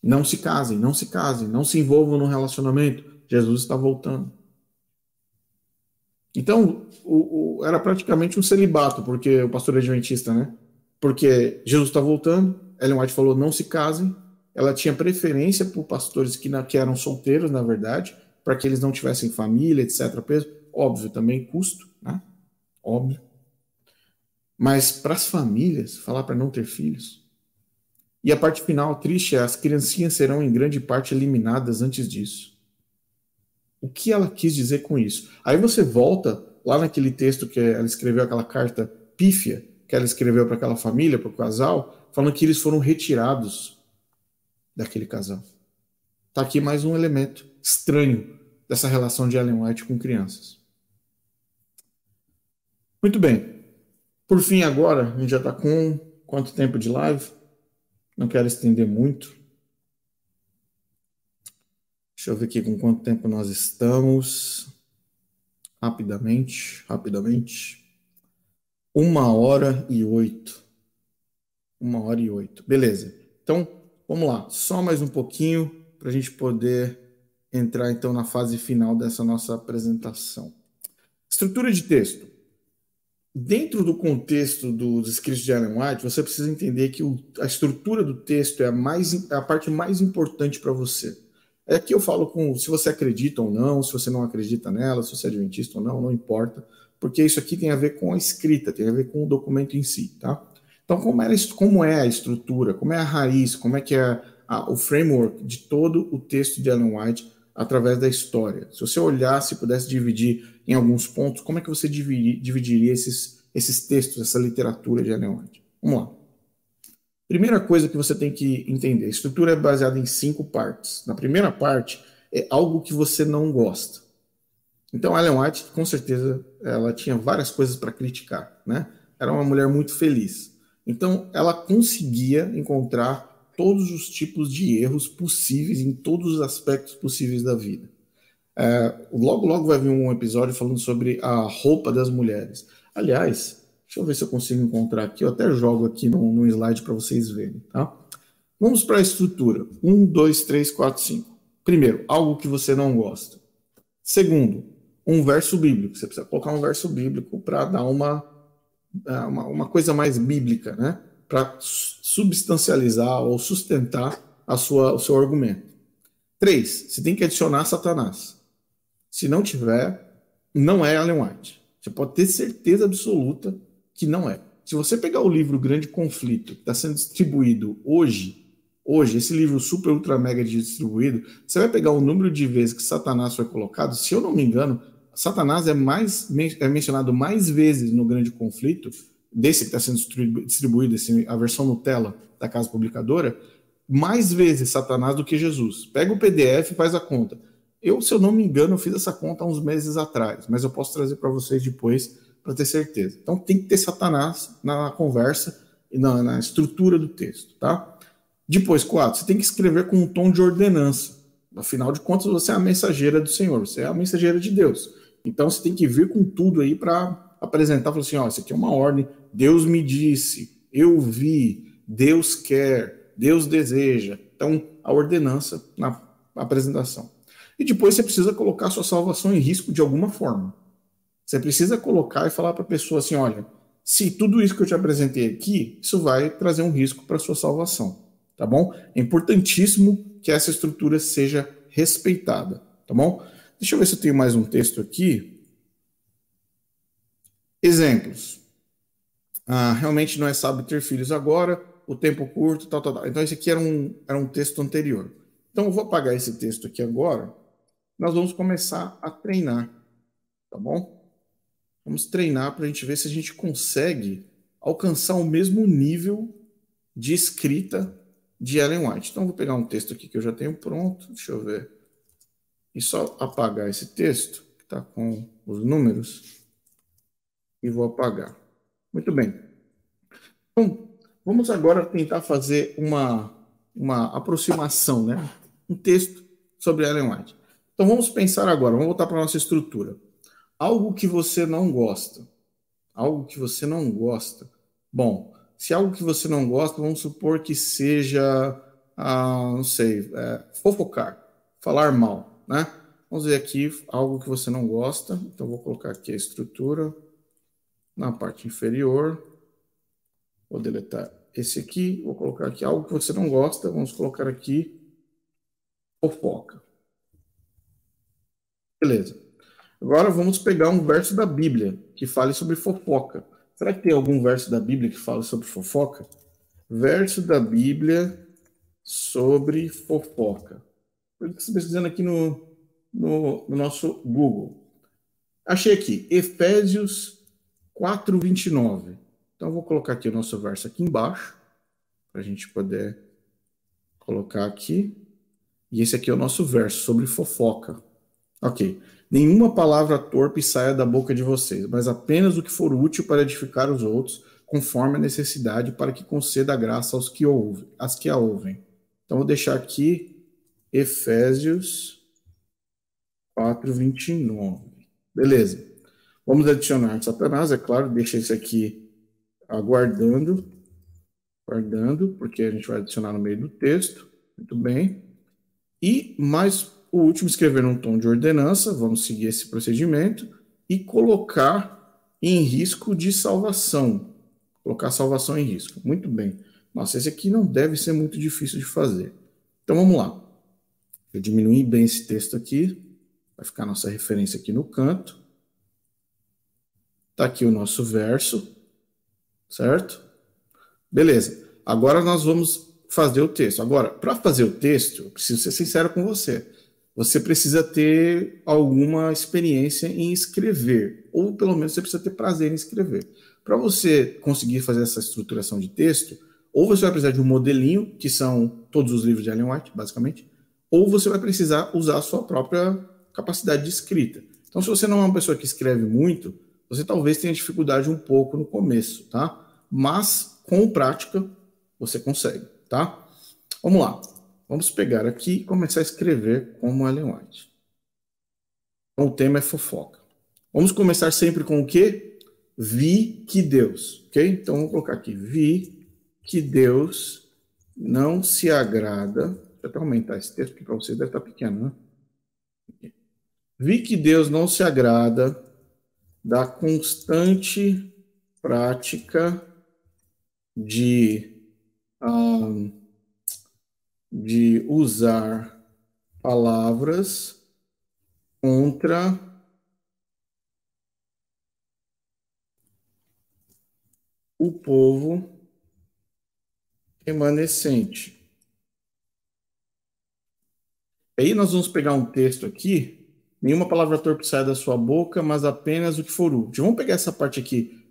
Não se casem, não se casem, não se envolvam no relacionamento, Jesus está voltando. Então, era praticamente um celibato, porque o pastor é adventista, né? Porque Jesus está voltando, Ellen White falou, não se casem. Ela tinha preferência por pastores que eram solteiros, na verdade, para que eles não tivessem família, etc. Óbvio, também custo, né? Óbvio. Mas para as famílias, falar para não ter filhos. E a parte final triste é, as criancinhas serão em grande parte eliminadas antes disso. O que ela quis dizer com isso? Aí você volta lá naquele texto que ela escreveu, aquela carta pífia que ela escreveu para aquela família, para o casal, falando que eles foram retirados daquele casal. Está aqui mais um elemento estranho dessa relação de Ellen White com crianças. Muito bem. Por fim, agora, a gente já está com quanto tempo de live? Não quero estender muito. Deixa eu ver aqui com quanto tempo nós estamos. Rapidamente. 1h08. 1h08. Beleza. Então, vamos lá. Só mais um pouquinho para a gente poder entrar, então, na fase final dessa nossa apresentação. Estrutura de texto. Dentro do contexto dos escritos de Ellen White, você precisa entender que a estrutura do texto é a parte mais importante para você. Aqui eu falo se você acredita ou não, se você não acredita nela, se você é adventista ou não, não importa, porque isso aqui tem a ver com a escrita, tem a ver com o documento em si, tá? Então, como é a estrutura, como é a raiz, como é que é o framework de todo o texto de Ellen White através da história? Se você olhasse, pudesse dividir em alguns pontos, como é que você dividiria esses textos, essa literatura de Ellen White? Vamos lá. Primeira coisa que você tem que entender, a estrutura é baseada em 5 partes. Na primeira parte, é algo que você não gosta. Então, Ellen White, com certeza, ela tinha várias coisas para criticar, né? Era uma mulher muito feliz. Então, ela conseguia encontrar todos os tipos de erros possíveis em todos os aspectos possíveis da vida. Logo vai vir um episódio falando sobre a roupa das mulheres. Aliás, deixa eu ver se eu consigo encontrar aqui. Eu até jogo aqui no slide para vocês verem, tá? Vamos para a estrutura. 1, 2, 3, 4, 5. Primeiro, algo que você não gosta. Segundo, um verso bíblico. Você precisa colocar um verso bíblico para dar uma coisa mais bíblica, né? Para substancializar ou sustentar o seu argumento. 3, você tem que adicionar Satanás. Se não tiver, não é Ellen White. Você pode ter certeza absoluta que não é. Se você pegar o livro Grande Conflito, que está sendo distribuído hoje, esse livro super, ultra, mega distribuído, você vai pegar o número de vezes que Satanás foi colocado. Se eu não me engano, Satanás é mencionado mais vezes no Grande Conflito, desse que está sendo distribuído, a versão Nutella da Casa Publicadora, mais vezes Satanás do que Jesus. Pega o PDF e faz a conta. Se eu não me engano, eu fiz essa conta há uns meses atrás, mas eu posso trazer para vocês depois para ter certeza. Então tem que ter Satanás na conversa e na estrutura do texto, tá? Depois, 4, você tem que escrever com um tom de ordenança. Afinal de contas, você é a mensageira do Senhor, você é a mensageira de Deus. Então você tem que vir com tudo aí para apresentar, falar assim, isso aqui é uma ordem, Deus me disse, eu vi, Deus quer, Deus deseja. Então, a ordenança na apresentação. E depois você precisa colocar a sua salvação em risco de alguma forma. Você precisa colocar e falar para a pessoa assim, olha, se tudo isso que eu te apresentei aqui, isso vai trazer um risco para a sua salvação, tá bom? É importantíssimo que essa estrutura seja respeitada, tá bom? Deixa eu ver se eu tenho mais um texto aqui. Exemplos. Realmente não é sábio ter filhos agora, o tempo curto, tal. Então esse aqui era um texto anterior. Então eu vou apagar esse texto aqui agora. Nós vamos começar a treinar, tá bom? Vamos treinar para a gente ver se a gente consegue alcançar o mesmo nível de escrita de Ellen White. Então, vou pegar um texto aqui que eu já tenho pronto, deixa eu ver, e só apagar esse texto, que está com os números, e vou apagar. Muito bem. Então, vamos agora tentar fazer uma aproximação, né? Um texto sobre Ellen White. Então, vamos pensar agora, vamos voltar para a nossa estrutura. Algo que você não gosta. Algo que você não gosta. Bom, se algo que você não gosta, vamos supor que seja, não sei, fofocar, falar mal, né? Vamos ver aqui algo que você não gosta. Então, vou colocar aqui a estrutura na parte inferior. Vou deletar esse aqui. Vou colocar aqui algo que você não gosta. Vamos colocar aqui fofoca. Beleza. Agora vamos pegar um verso da Bíblia que fale sobre fofoca. Será que tem algum verso da Bíblia que fale sobre fofoca? Verso da Bíblia sobre fofoca. Eu estou pesquisando aqui no no nosso Google. Achei aqui, Efésios 4:29. Então, vou colocar aqui o nosso verso aqui embaixo, para a gente poder colocar aqui. E esse aqui é o nosso verso sobre fofoca. Ok. Nenhuma palavra torpe saia da boca de vocês, mas apenas o que for útil para edificar os outros, conforme a necessidade, para que conceda a graça aos que ouvem, às que a ouvem. Então, vou deixar aqui Efésios 4:29. Beleza. Vamos adicionar Satanás, é claro, deixa esse aqui aguardando, porque a gente vai adicionar no meio do texto. Muito bem. E mais o último, escrever num tom de ordenança, vamos seguir esse procedimento, e colocar em risco de salvação. Colocar a salvação em risco. Muito bem. Nossa, esse aqui não deve ser muito difícil de fazer. Então vamos lá. Eu diminui bem esse texto aqui, vai ficar nossa referência aqui no canto. Está aqui o nosso verso, certo? Beleza. Agora nós vamos fazer o texto. Agora, para fazer o texto, eu preciso ser sincero com você. Você precisa ter alguma experiência em escrever, ou pelo menos você precisa ter prazer em escrever. Para você conseguir fazer essa estruturação de texto, ou você vai precisar de um modelinho, que são todos os livros de Ellen White, basicamente, ou você vai precisar usar a sua própria capacidade de escrita. Então, se você não é uma pessoa que escreve muito, você talvez tenha dificuldade um pouco no começo, tá? Mas, com prática, você consegue, tá? Vamos lá. Vamos pegar aqui e começar a escrever como Ellen White. Então, o tema é fofoca. Vamos começar sempre com o quê? Vi que Deus, ok? Então, vamos colocar aqui. Vi que Deus não se agrada. Deixa eu até aumentar esse texto, porque para você deve estar pequeno, né? Vi que Deus não se agrada da constante prática de usar palavras contra o povo remanescente. Aí nós vamos pegar um texto aqui, nenhuma palavra torpe sai da sua boca, mas apenas o que for útil. Vamos pegar essa parte aqui,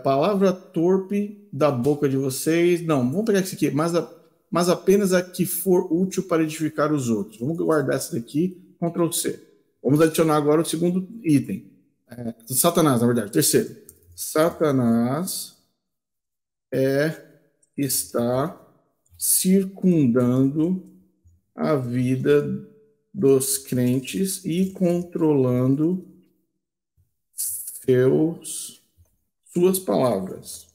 palavra torpe da boca de vocês, não, vamos pegar isso aqui, mas apenas a que for útil para edificar os outros. Vamos guardar essa daqui, Ctrl C. Vamos adicionar agora o segundo item. Satanás, na verdade, terceiro. Satanás está circundando a vida dos crentes e controlando suas palavras.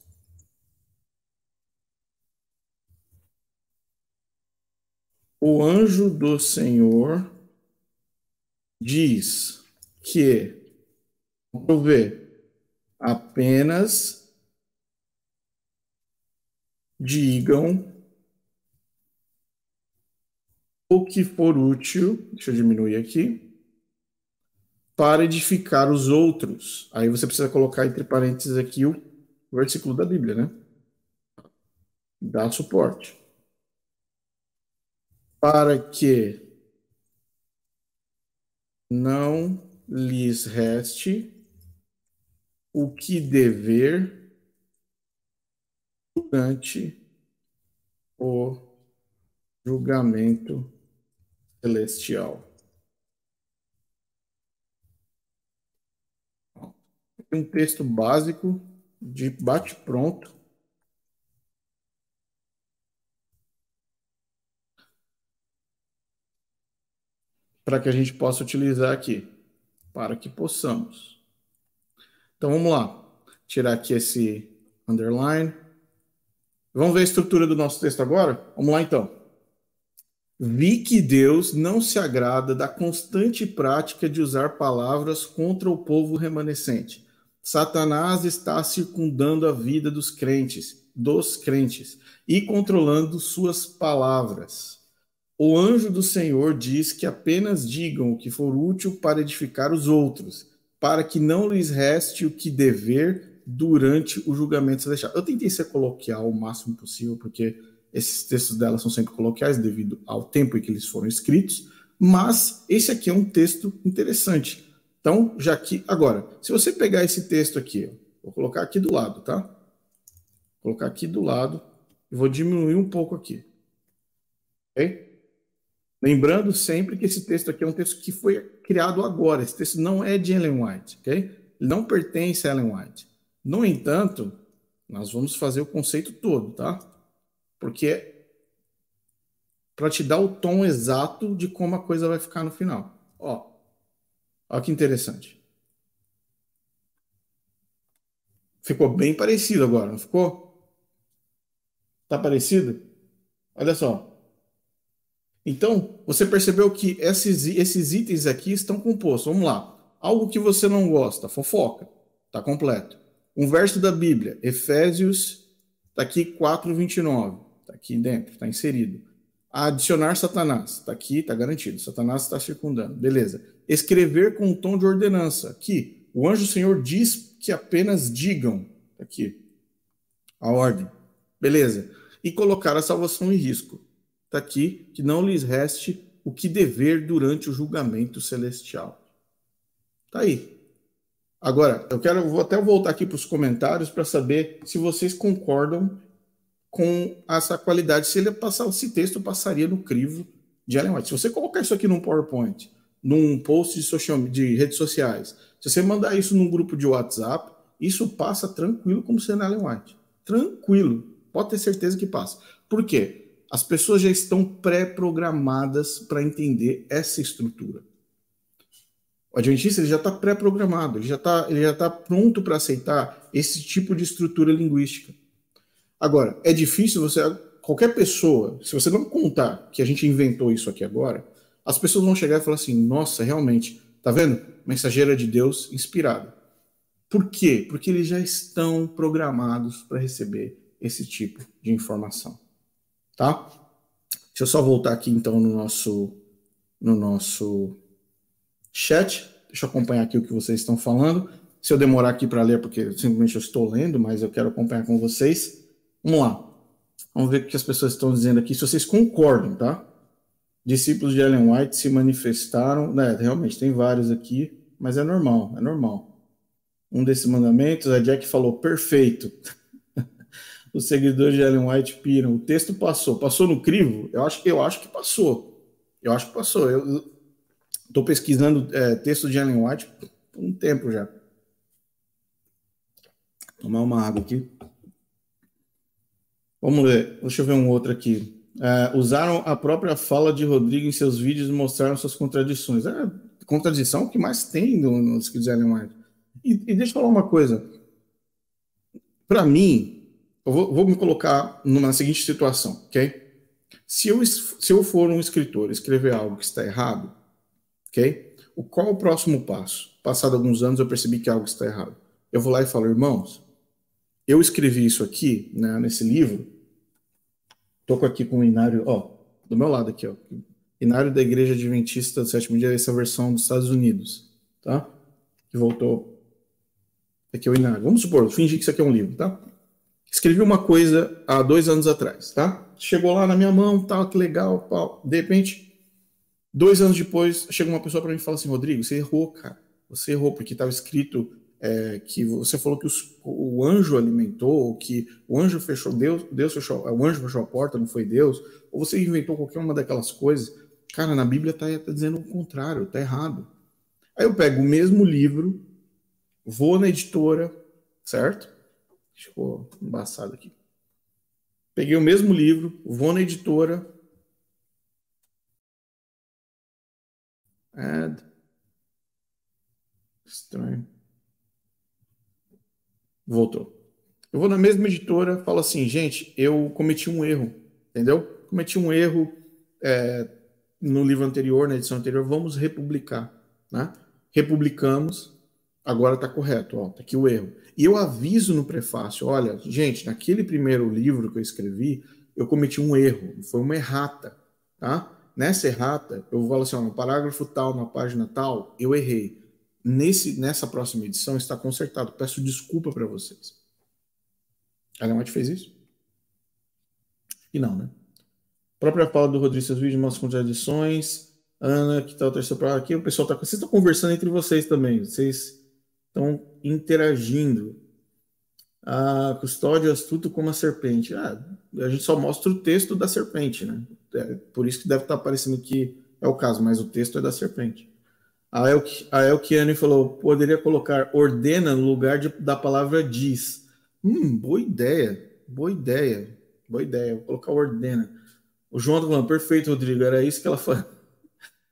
O anjo do Senhor diz que, vamos ver, apenas digam o que for útil, deixa eu diminuir aqui, para edificar os outros. Aí você precisa colocar entre parênteses aqui o versículo da Bíblia, né? Dá suporte. Para que não lhes reste o que dever durante o julgamento celestial. Um texto básico de bate-pronto para que a gente possa utilizar aqui, para que possamos. Então vamos lá, tirar aqui esse underline. Vamos ver a estrutura do nosso texto agora? Vamos lá então. Vi que Deus não se agrada da constante prática de usar palavras contra o povo remanescente. Satanás está circundando a vida dos crentes, e controlando suas palavras. O anjo do Senhor diz que apenas digam o que for útil para edificar os outros, para que não lhes reste o que dever durante o julgamento celestial. Eu tentei ser coloquial o máximo possível, porque esses textos dela são sempre coloquiais devido ao tempo em que eles foram escritos, Mas esse aqui é um texto interessante. Então, já que agora, se você pegar esse texto aqui, ó, vou colocar aqui do lado, tá? Vou colocar aqui do lado e vou diminuir um pouco aqui, ok? Lembrando sempre que esse texto aqui é um texto que foi criado agora. Esse texto não é de Ellen White, ok? Ele não pertence a Ellen White. No entanto, nós vamos fazer o conceito todo, tá? Porque é para te dar o tom exato de como a coisa vai ficar no final. Ó que interessante. Ficou bem parecido agora, não ficou? Tá parecido? Olha só. Então, você percebeu que esses itens aqui estão compostos. Vamos lá. Algo que você não gosta, fofoca. Tá completo. Um verso da Bíblia, Efésios, tá aqui 4:29. Tá aqui dentro, tá inserido. Adicionar Satanás, tá aqui, tá garantido. Satanás está circundando. Beleza. Escrever com um tom de ordenança. Aqui, o anjo do Senhor diz que apenas digam. Tá aqui. A ordem. Beleza. E colocar a salvação em risco. Está aqui, que não lhes reste o que dever durante o julgamento celestial. Está aí. Agora, vou até voltar aqui para os comentários para saber se vocês concordam com essa qualidade. Se esse texto passaria no crivo de Ellen White. Se você colocar isso aqui num PowerPoint, num post de redes sociais, se você mandar isso num grupo de WhatsApp, isso passa tranquilo como sendo Ellen White. Tranquilo. Pode ter certeza que passa. Por quê? As pessoas já estão pré-programadas para entender essa estrutura. O adventista ele já está pré-programado, ele já tá pronto para aceitar esse tipo de estrutura linguística. Agora, é difícil qualquer pessoa, se você não contar que a gente inventou isso aqui agora, as pessoas vão chegar e falar assim, nossa, realmente, tá vendo? Mensageira de Deus inspirada. Por quê? Porque eles já estão programados para receber esse tipo de informação. Tá? Deixa eu só voltar aqui então no nosso chat. Deixa eu acompanhar aqui o que vocês estão falando. Se eu demorar aqui para ler, porque simplesmente eu estou lendo, mas eu quero acompanhar com vocês. Vamos lá. Vamos ver o que as pessoas estão dizendo aqui. Se vocês concordam, tá? Discípulos de Ellen White se manifestaram. Né, realmente, tem vários aqui, mas é normal, é normal. Um desses mandamentos, a Jack falou, perfeito. Os seguidores de Ellen White piram. O texto passou. Passou no crivo? Eu acho que passou. Eu acho que passou. Eu estou pesquisando texto de Ellen White por um tempo já. Vou tomar uma água aqui. Vamos ver. Deixa eu ver um outro aqui. Usaram a própria fala de Rodrigo em seus vídeos e mostraram suas contradições. Contradição é o que mais tem nos escritos de Ellen White. E deixa eu falar uma coisa. Para mim, eu vou me colocar numa seguinte situação, ok? Se eu for um escritor escrever algo que está errado, ok? Qual é o próximo passo? Passado alguns anos, eu percebi que algo está errado. Eu vou lá e falo, irmãos, eu escrevi isso aqui, né, nesse livro. Estou aqui com o inário, do meu lado aqui, inário da Igreja Adventista do Sétimo Dia, essa versão dos Estados Unidos, tá? Que voltou. Aqui é o inário. Vamos supor, fingir que isso aqui é um livro, tá? Escrevi uma coisa há 2 anos atrás, tá? Chegou lá na minha mão, tal, que legal, pau. De repente, 2 anos depois, chega uma pessoa para mim e fala assim, Rodrigo, você errou, cara. Você errou, porque estava escrito que você falou que o anjo alimentou, que o anjo fechou, Deus fechou, o anjo fechou a porta, não foi Deus, ou você inventou qualquer uma daquelas coisas. Cara, na Bíblia tá dizendo o contrário, tá errado. Aí eu pego o mesmo livro, vou na editora, certo? Ficou embaçado aqui. Peguei o mesmo livro, vou na editora. Add. Estranho. Voltou. Eu vou na mesma editora, falo assim, gente, eu cometi um erro, entendeu? Cometi um erro no livro anterior, na edição anterior, vamos republicar, né? Republicamos, agora está correto, ó, tá aqui o erro. E eu aviso no prefácio, olha, gente, naquele primeiro livro que eu escrevi, eu cometi um erro, foi uma errata, tá? Nessa errata, eu falo assim, ó, no parágrafo tal, na página tal, eu errei. Nessa próxima edição está consertado, peço desculpa para vocês. A Ellen White fez isso? E não, né? A própria fala do Rodrigo, seus vídeos mostram contradições. Ana, que tal o terceiro para aqui? O pessoal tá. Vocês estão conversando entre vocês também. Vocês estão interagindo. A custódia astuto como a serpente. A gente só mostra o texto da serpente, né? Por isso que deve estar aparecendo que é o caso, mas o texto é da serpente. A Elkiane falou: poderia colocar ordena no lugar da palavra diz. Boa ideia. Boa ideia. Boa ideia. Vou colocar ordena. O João tá falando: perfeito, Rodrigo. Era isso que ela falou.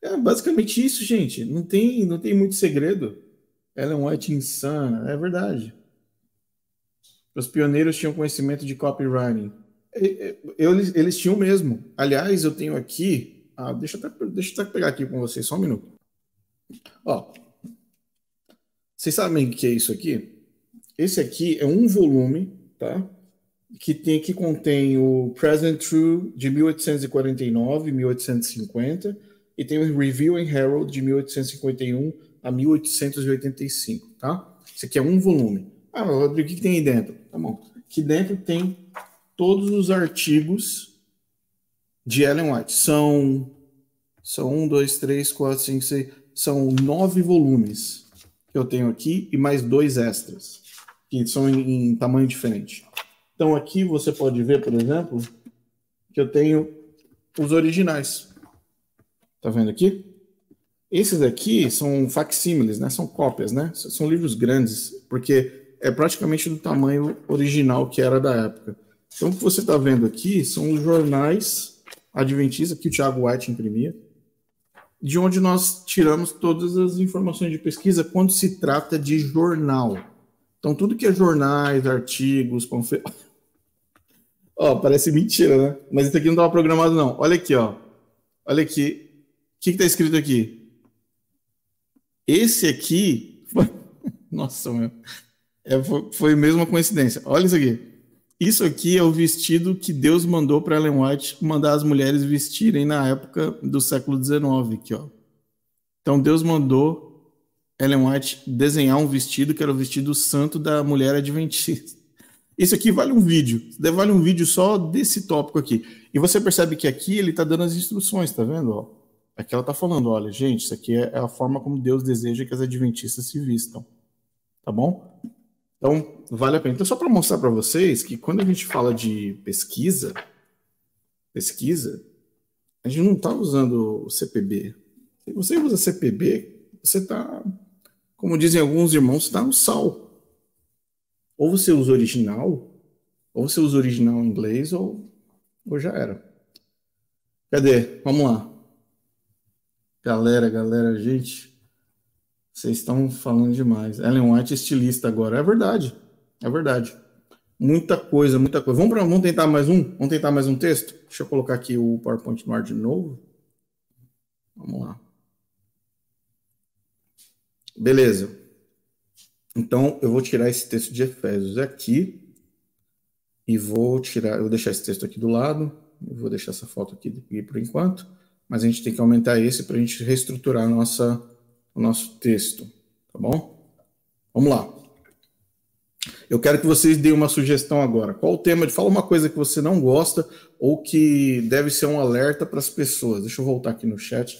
É basicamente isso, gente. Não tem muito segredo. Ellen White insana. É verdade. Os pioneiros tinham conhecimento de copywriting. Eles tinham mesmo. Aliás, eu tenho aqui. Deixa eu até pegar aqui com vocês, só um minuto. Ó, vocês sabem o que é isso aqui? Esse aqui é um volume, tá? Que contém o Present True de 1849, 1850, e tem o Review and Herald de 1851 a 1885, tá? Esse aqui é um volume. Rodrigo, o que tem aí dentro? Tá bom. Aqui dentro tem todos os artigos de Ellen White. São 1, 2, 3, 4, 5, 6. São 9 volumes que eu tenho aqui e mais 2 extras, que são em tamanho diferente. Então aqui você pode ver, por exemplo, que eu tenho os originais. Tá vendo aqui? Esses aqui são facsímiles, né? São cópias, né? São livros grandes, porque é praticamente do tamanho original que era da época. Então o que você está vendo aqui são os jornais adventistas que o Thiago White imprimia, de onde nós tiramos todas as informações de pesquisa quando se trata de jornal. Então tudo que é jornais, artigos, conferências. Parece mentira, né? Mas isso aqui não estava programado, não. Olha aqui, ó. Olha aqui. O que está escrito aqui? Esse aqui. Nossa, meu. Foi mesmo uma coincidência. Olha isso aqui. Isso aqui é o vestido que Deus mandou para Ellen White mandar as mulheres vestirem na época do século XIX. Aqui, ó. Então Deus mandou Ellen White desenhar um vestido que era o vestido santo da mulher adventista. Isso aqui vale um vídeo. Vale um vídeo só desse tópico aqui. E você percebe que aqui ele está dando as instruções, tá vendo? Ó? Aqui ela está falando, olha, gente, isso aqui é a forma como Deus deseja que as adventistas se vistam. Tá bom? Então, vale a pena. Então, só para mostrar para vocês que quando a gente fala de pesquisa, a gente não está usando o CPB. Se você usa CPB, você está, como dizem alguns irmãos, você está no sal. Ou você usa original em inglês, ou já era. Cadê? Vamos lá. Galera, gente, vocês estão falando demais. Ellen White estilista agora. É verdade. Muita coisa. Vamos tentar mais um? Vamos tentar mais um texto? Deixa eu colocar aqui o PowerPoint no ar de novo. Vamos lá. Beleza. Então, eu vou tirar esse texto de Efésios aqui e eu vou deixar esse texto aqui do lado, eu vou deixar essa foto aqui por enquanto, mas a gente tem que aumentar esse para a gente reestruturar o nosso texto, tá bom? Vamos lá. Eu quero que vocês deem uma sugestão agora. Qual o tema? Fala uma coisa que você não gosta ou que deve ser um alerta para as pessoas. Deixa eu voltar aqui no chat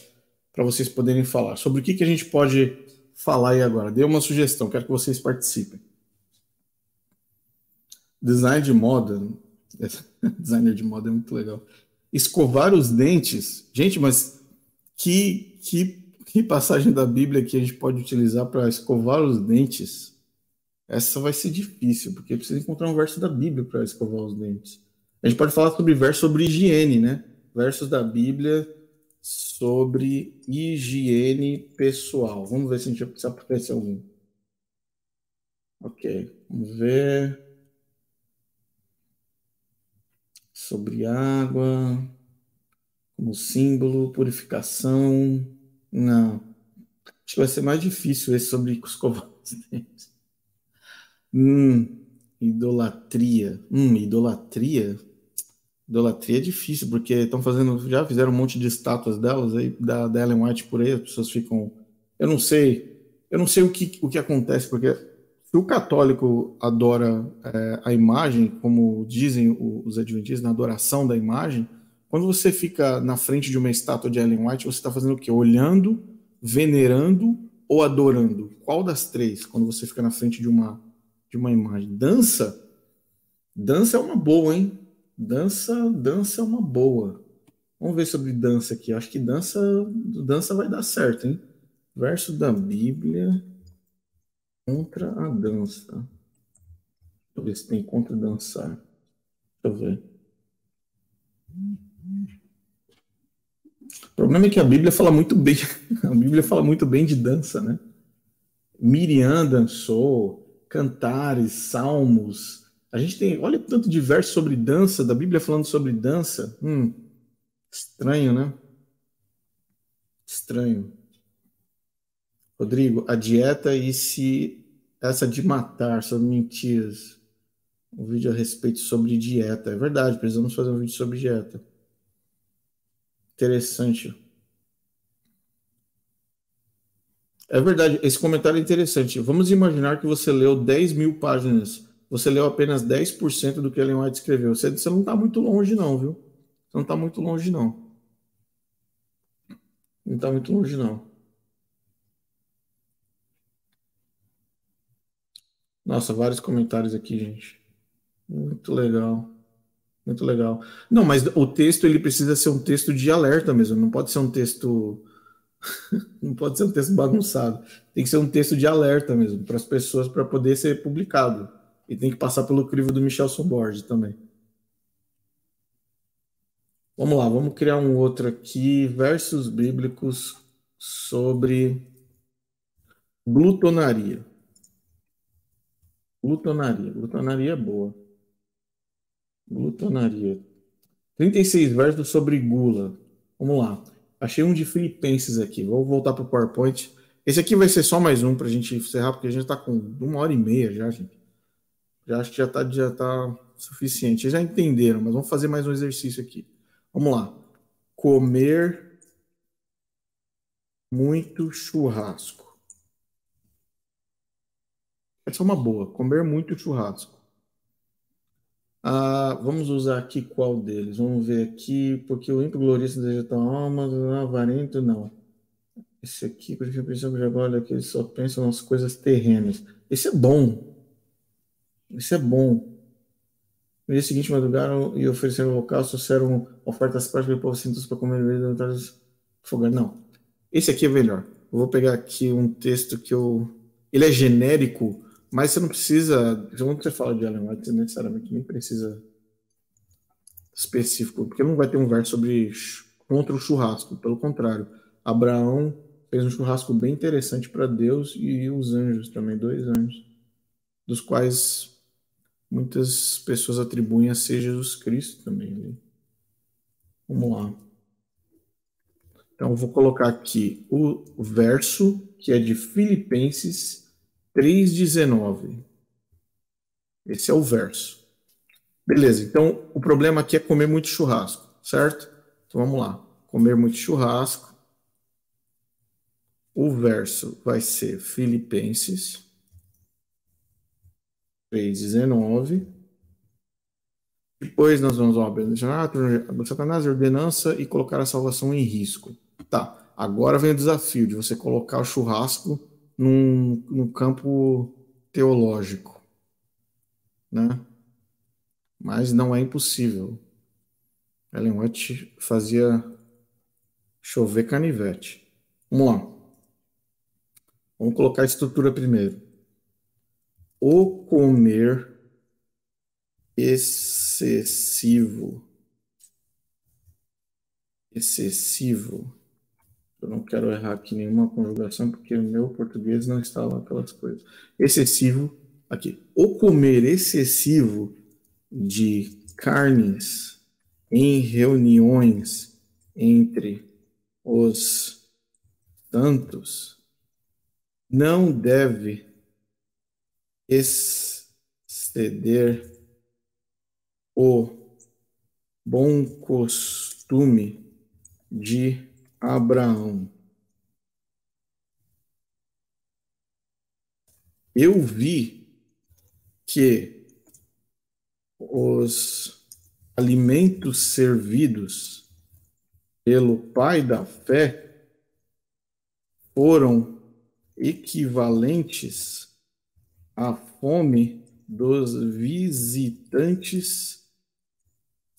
para vocês poderem falar. Sobre o que a gente pode falar aí agora. Dê uma sugestão, quero que vocês participem. Design de moda. Designer de moda é muito legal. Escovar os dentes. Gente, mas que passagem da Bíblia que a gente pode utilizar para escovar os dentes? Essa vai ser difícil, porque precisa encontrar um verso da Bíblia para escovar os dentes. A gente pode falar sobre versos sobre higiene, né? Versos da Bíblia sobre higiene pessoal. Vamos ver se aparece algum. Ok, vamos ver. Sobre água, como símbolo, purificação. Não. Acho que vai ser mais difícil esse sobre escovar os dentes. Idolatria. Idolatria? Idolatria é difícil, porque já fizeram um monte de estátuas delas aí, da Ellen White por aí, as pessoas ficam. Eu não sei o que acontece, porque se o católico adora a imagem, como dizem os adventistas, na adoração da imagem, Quando você fica na frente de uma estátua de Ellen White, você está fazendo o quê? Olhando, venerando ou adorando? Qual das três? Quando você fica na frente de uma imagem? Dança? Dança é uma boa, hein? Dança é uma boa. Vamos ver sobre dança aqui. Acho que dança vai dar certo, hein? Verso da Bíblia contra a dança. Deixa eu ver se tem contra dançar. Deixa eu ver. O problema é que a Bíblia fala muito bem. A Bíblia fala muito bem de dança, né? Miriam dançou, cantares, salmos. A gente tem, olha tanto de versos sobre dança, da Bíblia falando sobre dança. Estranho, né? Estranho. Rodrigo, a dieta e se essa de matar, sobre mentiras. Um vídeo a respeito sobre dieta. É verdade, precisamos fazer um vídeo sobre dieta. Interessante. É verdade, esse comentário é interessante. Vamos imaginar que você leu 10.000 páginas. Você leu apenas 10% do que Ellen White escreveu. Você não está muito longe, não, viu? Você não está muito longe, não. Não está muito longe, não. Nossa, vários comentários aqui, gente. Muito legal. Muito legal. Não, mas o texto ele precisa ser um texto de alerta mesmo. Não pode ser um texto. Não pode ser um texto bagunçado. Tem que ser um texto de alerta mesmo, para as pessoas, para poder ser publicado. E tem que passar pelo crivo do Michelson Borges também. Vamos lá, vamos criar um outro aqui. Versos bíblicos sobre glutonaria. Glutonaria. Glutonaria é boa. Glutonaria. 36 versos sobre gula. Vamos lá. Achei um de Filipenses aqui. Vou voltar para o PowerPoint. Esse aqui vai ser só mais um para a gente encerrar, porque a gente está com 1h30 já, gente. Já acho que já tá suficiente. Vocês já entenderam, mas vamos fazer mais um exercício aqui. Vamos lá. Comer muito churrasco. Essa é uma boa. Comer muito churrasco. Vamos usar aqui qual deles? Vamos ver aqui, porque o ímpio glorioso deseja tua alma, avarento, não. Esse aqui, porque eu penso que agora que eles só pensam nas coisas terrenas. Esse é bom. Esse é bom. No dia seguinte, madrugaram e ofereceram o holocausto, trouxeram ofertas práticas do povo sintos para comer fogar. Não. Esse aqui é melhor. Eu vou pegar aqui um texto que eu. Ele é genérico, mas você não precisa. Quando você fala de Ellen White, você necessariamente nem precisa específico, porque não vai ter um verso sobre contra o churrasco. Pelo contrário, Abraão fez um churrasco bem interessante para Deus e os anjos também, 2 anjos, dos quais muitas pessoas atribuem a ser Jesus Cristo também. Né? Vamos lá. Então, eu vou colocar aqui o verso que é de Filipenses 3,19. Esse é o verso. Beleza, então o problema aqui é comer muito churrasco, certo? Então vamos lá. Comer muito churrasco. O verso vai ser Filipenses 3,19. Depois nós vamos, Satanás, ordenança e colocar a salvação em risco. Tá, agora vem o desafio de você colocar o churrasco num campo teológico, né? Mas não é impossível. Ellen White fazia chover canivete. Vamos lá. Vamos colocar a estrutura primeiro. O comer excessivo. Excessivo. Eu não quero errar aqui nenhuma conjugação, porque o meu português não está lá aquelas coisas. Excessivo. Aqui. O comer excessivo de carnes em reuniões entre os santos não deve exceder o bom costume de Abraão. Eu vi que os alimentos servidos pelo pai da fé foram equivalentes à fome dos visitantes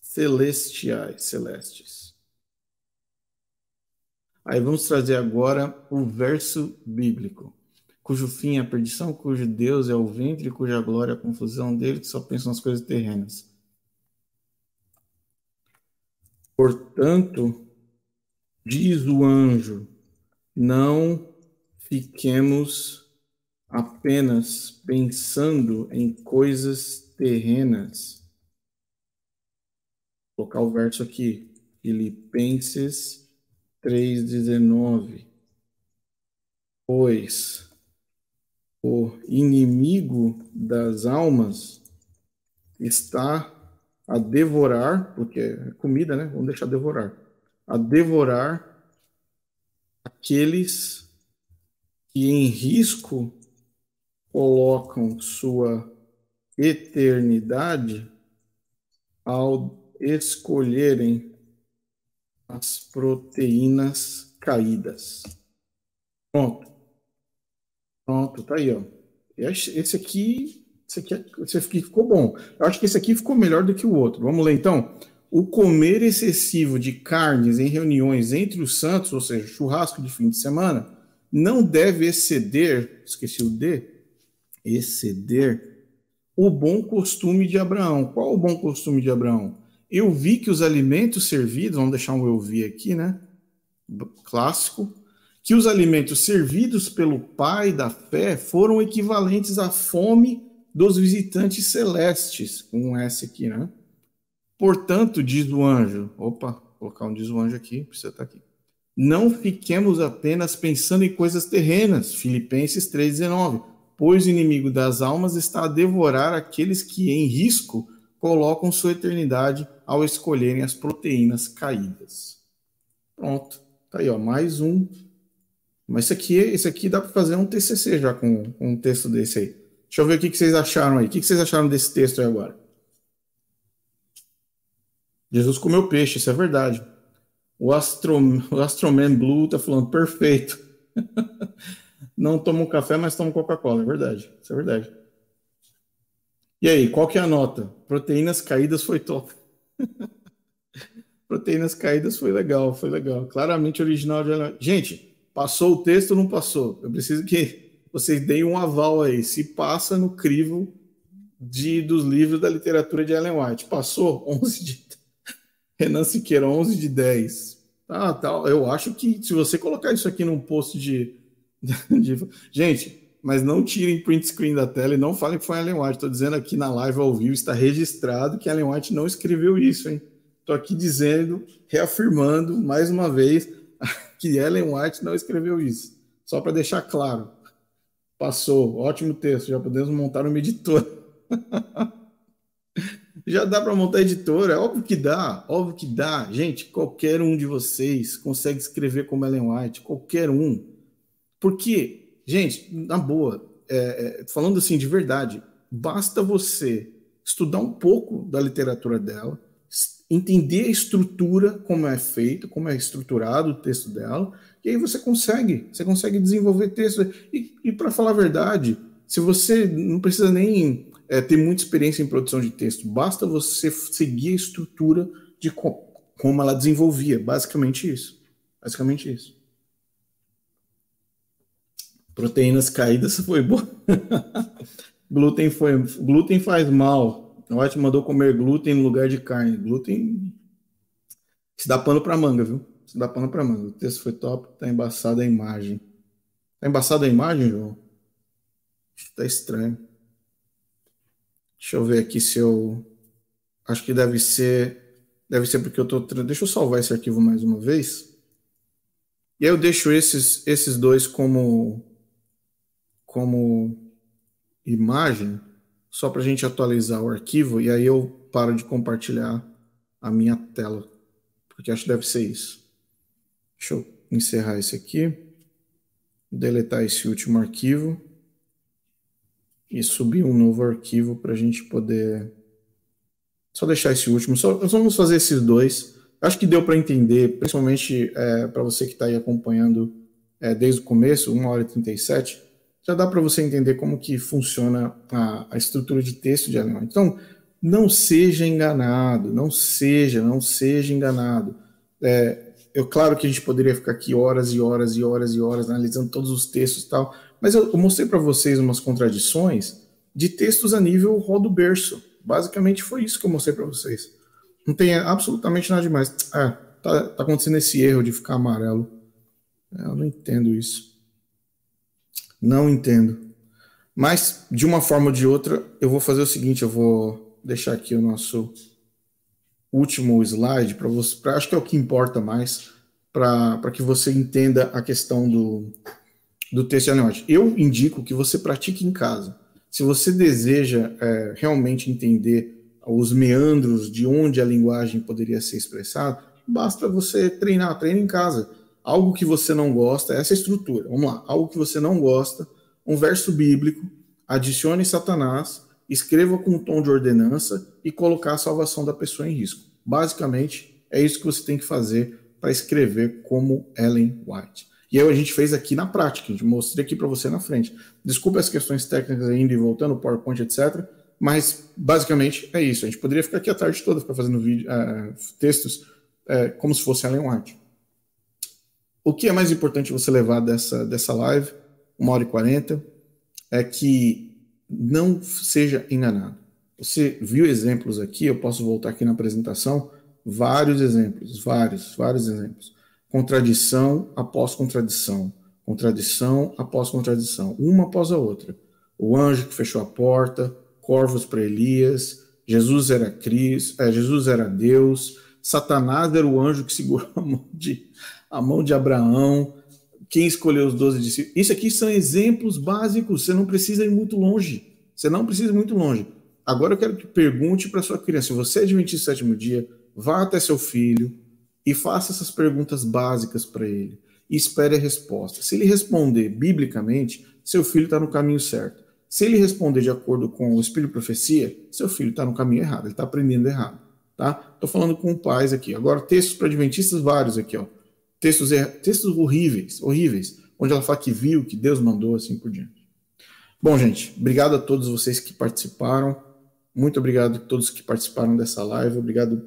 celestes. Aí vamos trazer agora o verso bíblico. Cujo fim é a perdição, cujo Deus é o ventre, cuja glória é a confusão dele, que só pensa nas coisas terrenas. Portanto, diz o anjo, não fiquemos apenas pensando em coisas terrenas. Vou colocar o verso aqui, Filipenses 3,19. Pois o inimigo das almas está a devorar, porque é comida, né? Vamos deixar devorar. A devorar aqueles que em risco colocam sua eternidade ao escolherem as proteínas caídas. Pronto. Pronto, tá aí, ó. Esse aqui ficou bom. Eu acho que esse aqui ficou melhor do que o outro. Vamos ler então. O comer excessivo de carnes em reuniões entre os santos, ou seja, churrasco de fim de semana, não deve exceder, esqueci o D, exceder o bom costume de Abraão. Qual o bom costume de Abraão? Eu vi que os alimentos servidos, vamos deixar um eu vi aqui, né? Clássico. Que os alimentos servidos pelo pai da fé foram equivalentes à fome dos visitantes celestes, com um S aqui, né? Portanto, diz o anjo, opa, vou colocar um diz o anjo aqui, precisa estar aqui. Não fiquemos apenas pensando em coisas terrenas, Filipenses 3,19, pois o inimigo das almas está a devorar aqueles que em risco colocam sua eternidade ao escolherem as proteínas caídas. Pronto, tá aí, ó, mais um. Mas esse aqui dá para fazer um TCC já com um texto desse aí. Deixa eu ver o que vocês acharam aí. O que vocês acharam desse texto aí agora? Jesus comeu peixe, isso é verdade. O Astroman Blue tá falando perfeito. Não toma um café, mas toma Coca-Cola, é verdade. Isso é verdade. E aí, qual que é a nota? Proteínas caídas foi top. Proteínas caídas foi legal, foi legal. Claramente original de... Gente, passou o texto ou não passou? Eu preciso que vocês deem um aval aí. Se passa no crivo dos livros da literatura de Ellen White. Passou? 11 de... Renan Siqueira, 11 de 10. Tá. Eu acho que se você colocar isso aqui num post Gente, mas não tirem print screen da tela e não falem que foi Ellen White. Estou dizendo aqui na live ao vivo, está registrado que Ellen White não escreveu isso, hein? Estou aqui dizendo, reafirmando mais uma vez que Ellen White não escreveu isso. Só para deixar claro. Passou, ótimo texto, já podemos montar uma editora. Já dá para montar editora, é óbvio que dá, óbvio que dá. Gente, qualquer um de vocês consegue escrever como Ellen White, qualquer um. Porque, gente, na boa, falando assim de verdade, basta você estudar um pouco da literatura dela, entender a estrutura, como é feito, como é estruturado o texto dela, e aí você consegue desenvolver texto. E para falar a verdade, se você não precisa nem ter muita experiência em produção de texto, basta você seguir a estrutura de como ela desenvolvia, basicamente isso. Basicamente isso. Proteínas caídas foi bom. Glúten faz mal. O White mandou comer glúten no lugar de carne. Glúten se dá pano para manga, viu? Se dá pano para manga. O texto foi top, tá embaçada a imagem. Tá embaçada a imagem, João? Tá estranho. Deixa eu ver aqui se eu acho que deve ser porque eu tô deixa eu salvar esse arquivo mais uma vez. E aí eu deixo esses dois como imagem, só para a gente atualizar o arquivo, e aí eu paro de compartilhar a minha tela, porque acho que deve ser isso. Deixa eu encerrar esse aqui, deletar esse último arquivo e subir um novo arquivo para a gente poder Só deixar esse último. Nós vamos fazer esses dois. Acho que deu para entender, principalmente para você que está aí acompanhando desde o começo, 1h37, já dá para você entender como que funciona a estrutura de texto de Ellen White. Então, não seja enganado, não seja enganado. Claro que a gente poderia ficar aqui horas e horas e horas e horas analisando todos os textos e tal, mas eu mostrei para vocês umas contradições de textos a nível rodo berço. Basicamente foi isso que eu mostrei para vocês. Não tem absolutamente nada demais. Tá acontecendo esse erro de ficar amarelo. Eu não entendo isso. Não entendo. Mas, de uma forma ou de outra, eu vou fazer o seguinte, eu vou deixar aqui o nosso último slide para você, acho que é o que importa mais, para que você entenda a questão do texto de Ellen White. Eu indico que você pratique em casa. Se você deseja realmente entender os meandros de onde a linguagem poderia ser expressada, basta você treine em casa. Algo que você não gosta, essa estrutura, vamos lá, algo que você não gosta, um verso bíblico, adicione Satanás, escreva com um tom de ordenança e colocar a salvação da pessoa em risco. Basicamente, é isso que você tem que fazer para escrever como Ellen White. E aí a gente fez aqui na prática, a gente mostrei aqui para você na frente. Desculpa as questões técnicas ainda e voltando, PowerPoint, etc., mas basicamente é isso. A gente poderia ficar aqui a tarde toda, ficar fazendo textos como se fosse Ellen White. O que é mais importante você levar dessa live, 1h40, é que não seja enganado. Você viu exemplos aqui, eu posso voltar aqui na apresentação, vários exemplos, vários exemplos. Contradição após contradição, contradição após contradição, uma após a outra. O anjo que fechou a porta, corvos para Elias, Jesus era Cristo, Jesus era Deus, Satanás era o anjo que segurou a mão de Abraão, quem escolheu os 12 discípulos. Isso aqui são exemplos básicos, você não precisa ir muito longe. Agora eu quero que pergunte para sua criança, se você é adventista do sétimo dia, vá até seu filho e faça essas perguntas básicas para ele e espere a resposta. Se ele responder biblicamente, seu filho está no caminho certo. Se ele responder de acordo com o Espírito de Profecia, seu filho está no caminho errado, ele está aprendendo errado. Tá? Estou falando com pais aqui. Agora, textos para adventistas vários aqui, ó. Textos horríveis, onde ela fala que viu, que Deus mandou, assim por diante. Bom, gente, obrigado a todos vocês que participaram. Muito obrigado a todos que participaram dessa live. Obrigado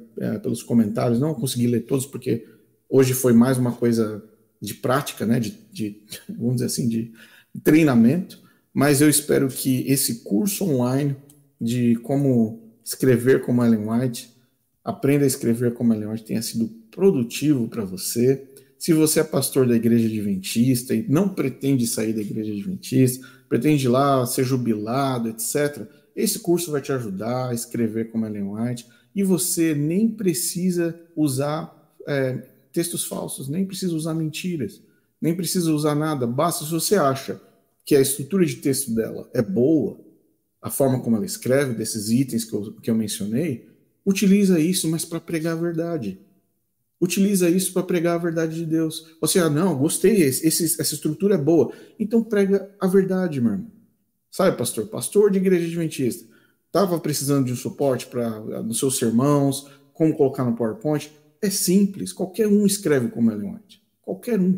pelos comentários. Não consegui ler todos, porque hoje foi mais uma coisa de prática, né? Vamos dizer assim, de treinamento. Mas eu espero que esse curso online de como escrever como Ellen White, aprenda a escrever como Ellen White, tenha sido produtivo para você. Se você é pastor da igreja adventista e não pretende sair da igreja adventista, pretende ir lá ser jubilado, etc., esse curso vai te ajudar a escrever como Ellen White, e você nem precisa usar textos falsos, nem precisa usar mentiras, nem precisa usar nada. Basta, se você acha que a estrutura de texto dela é boa, a forma como ela escreve, desses itens que eu mencionei, utiliza isso, mas para pregar a verdade. Utiliza isso para pregar a verdade de Deus. Você, não, gostei, essa estrutura é boa. Então prega a verdade, meu irmão. Sabe, pastor de igreja adventista, estava precisando de um suporte nos seus sermãos, como colocar no PowerPoint? É simples, qualquer um escreve como Ellen White. Qualquer um.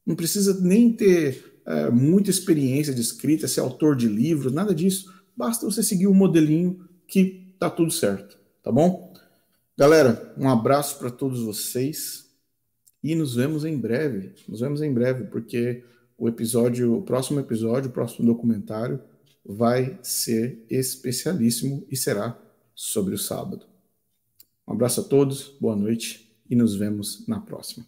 Não precisa nem ter muita experiência de escrita, ser autor de livros, nada disso. Basta você seguir o modelinho que tá tudo certo, tá bom? Galera, um abraço para todos vocês e nos vemos em breve. Porque o próximo documentário vai ser especialíssimo e será sobre o sábado. Um abraço a todos, boa noite e nos vemos na próxima.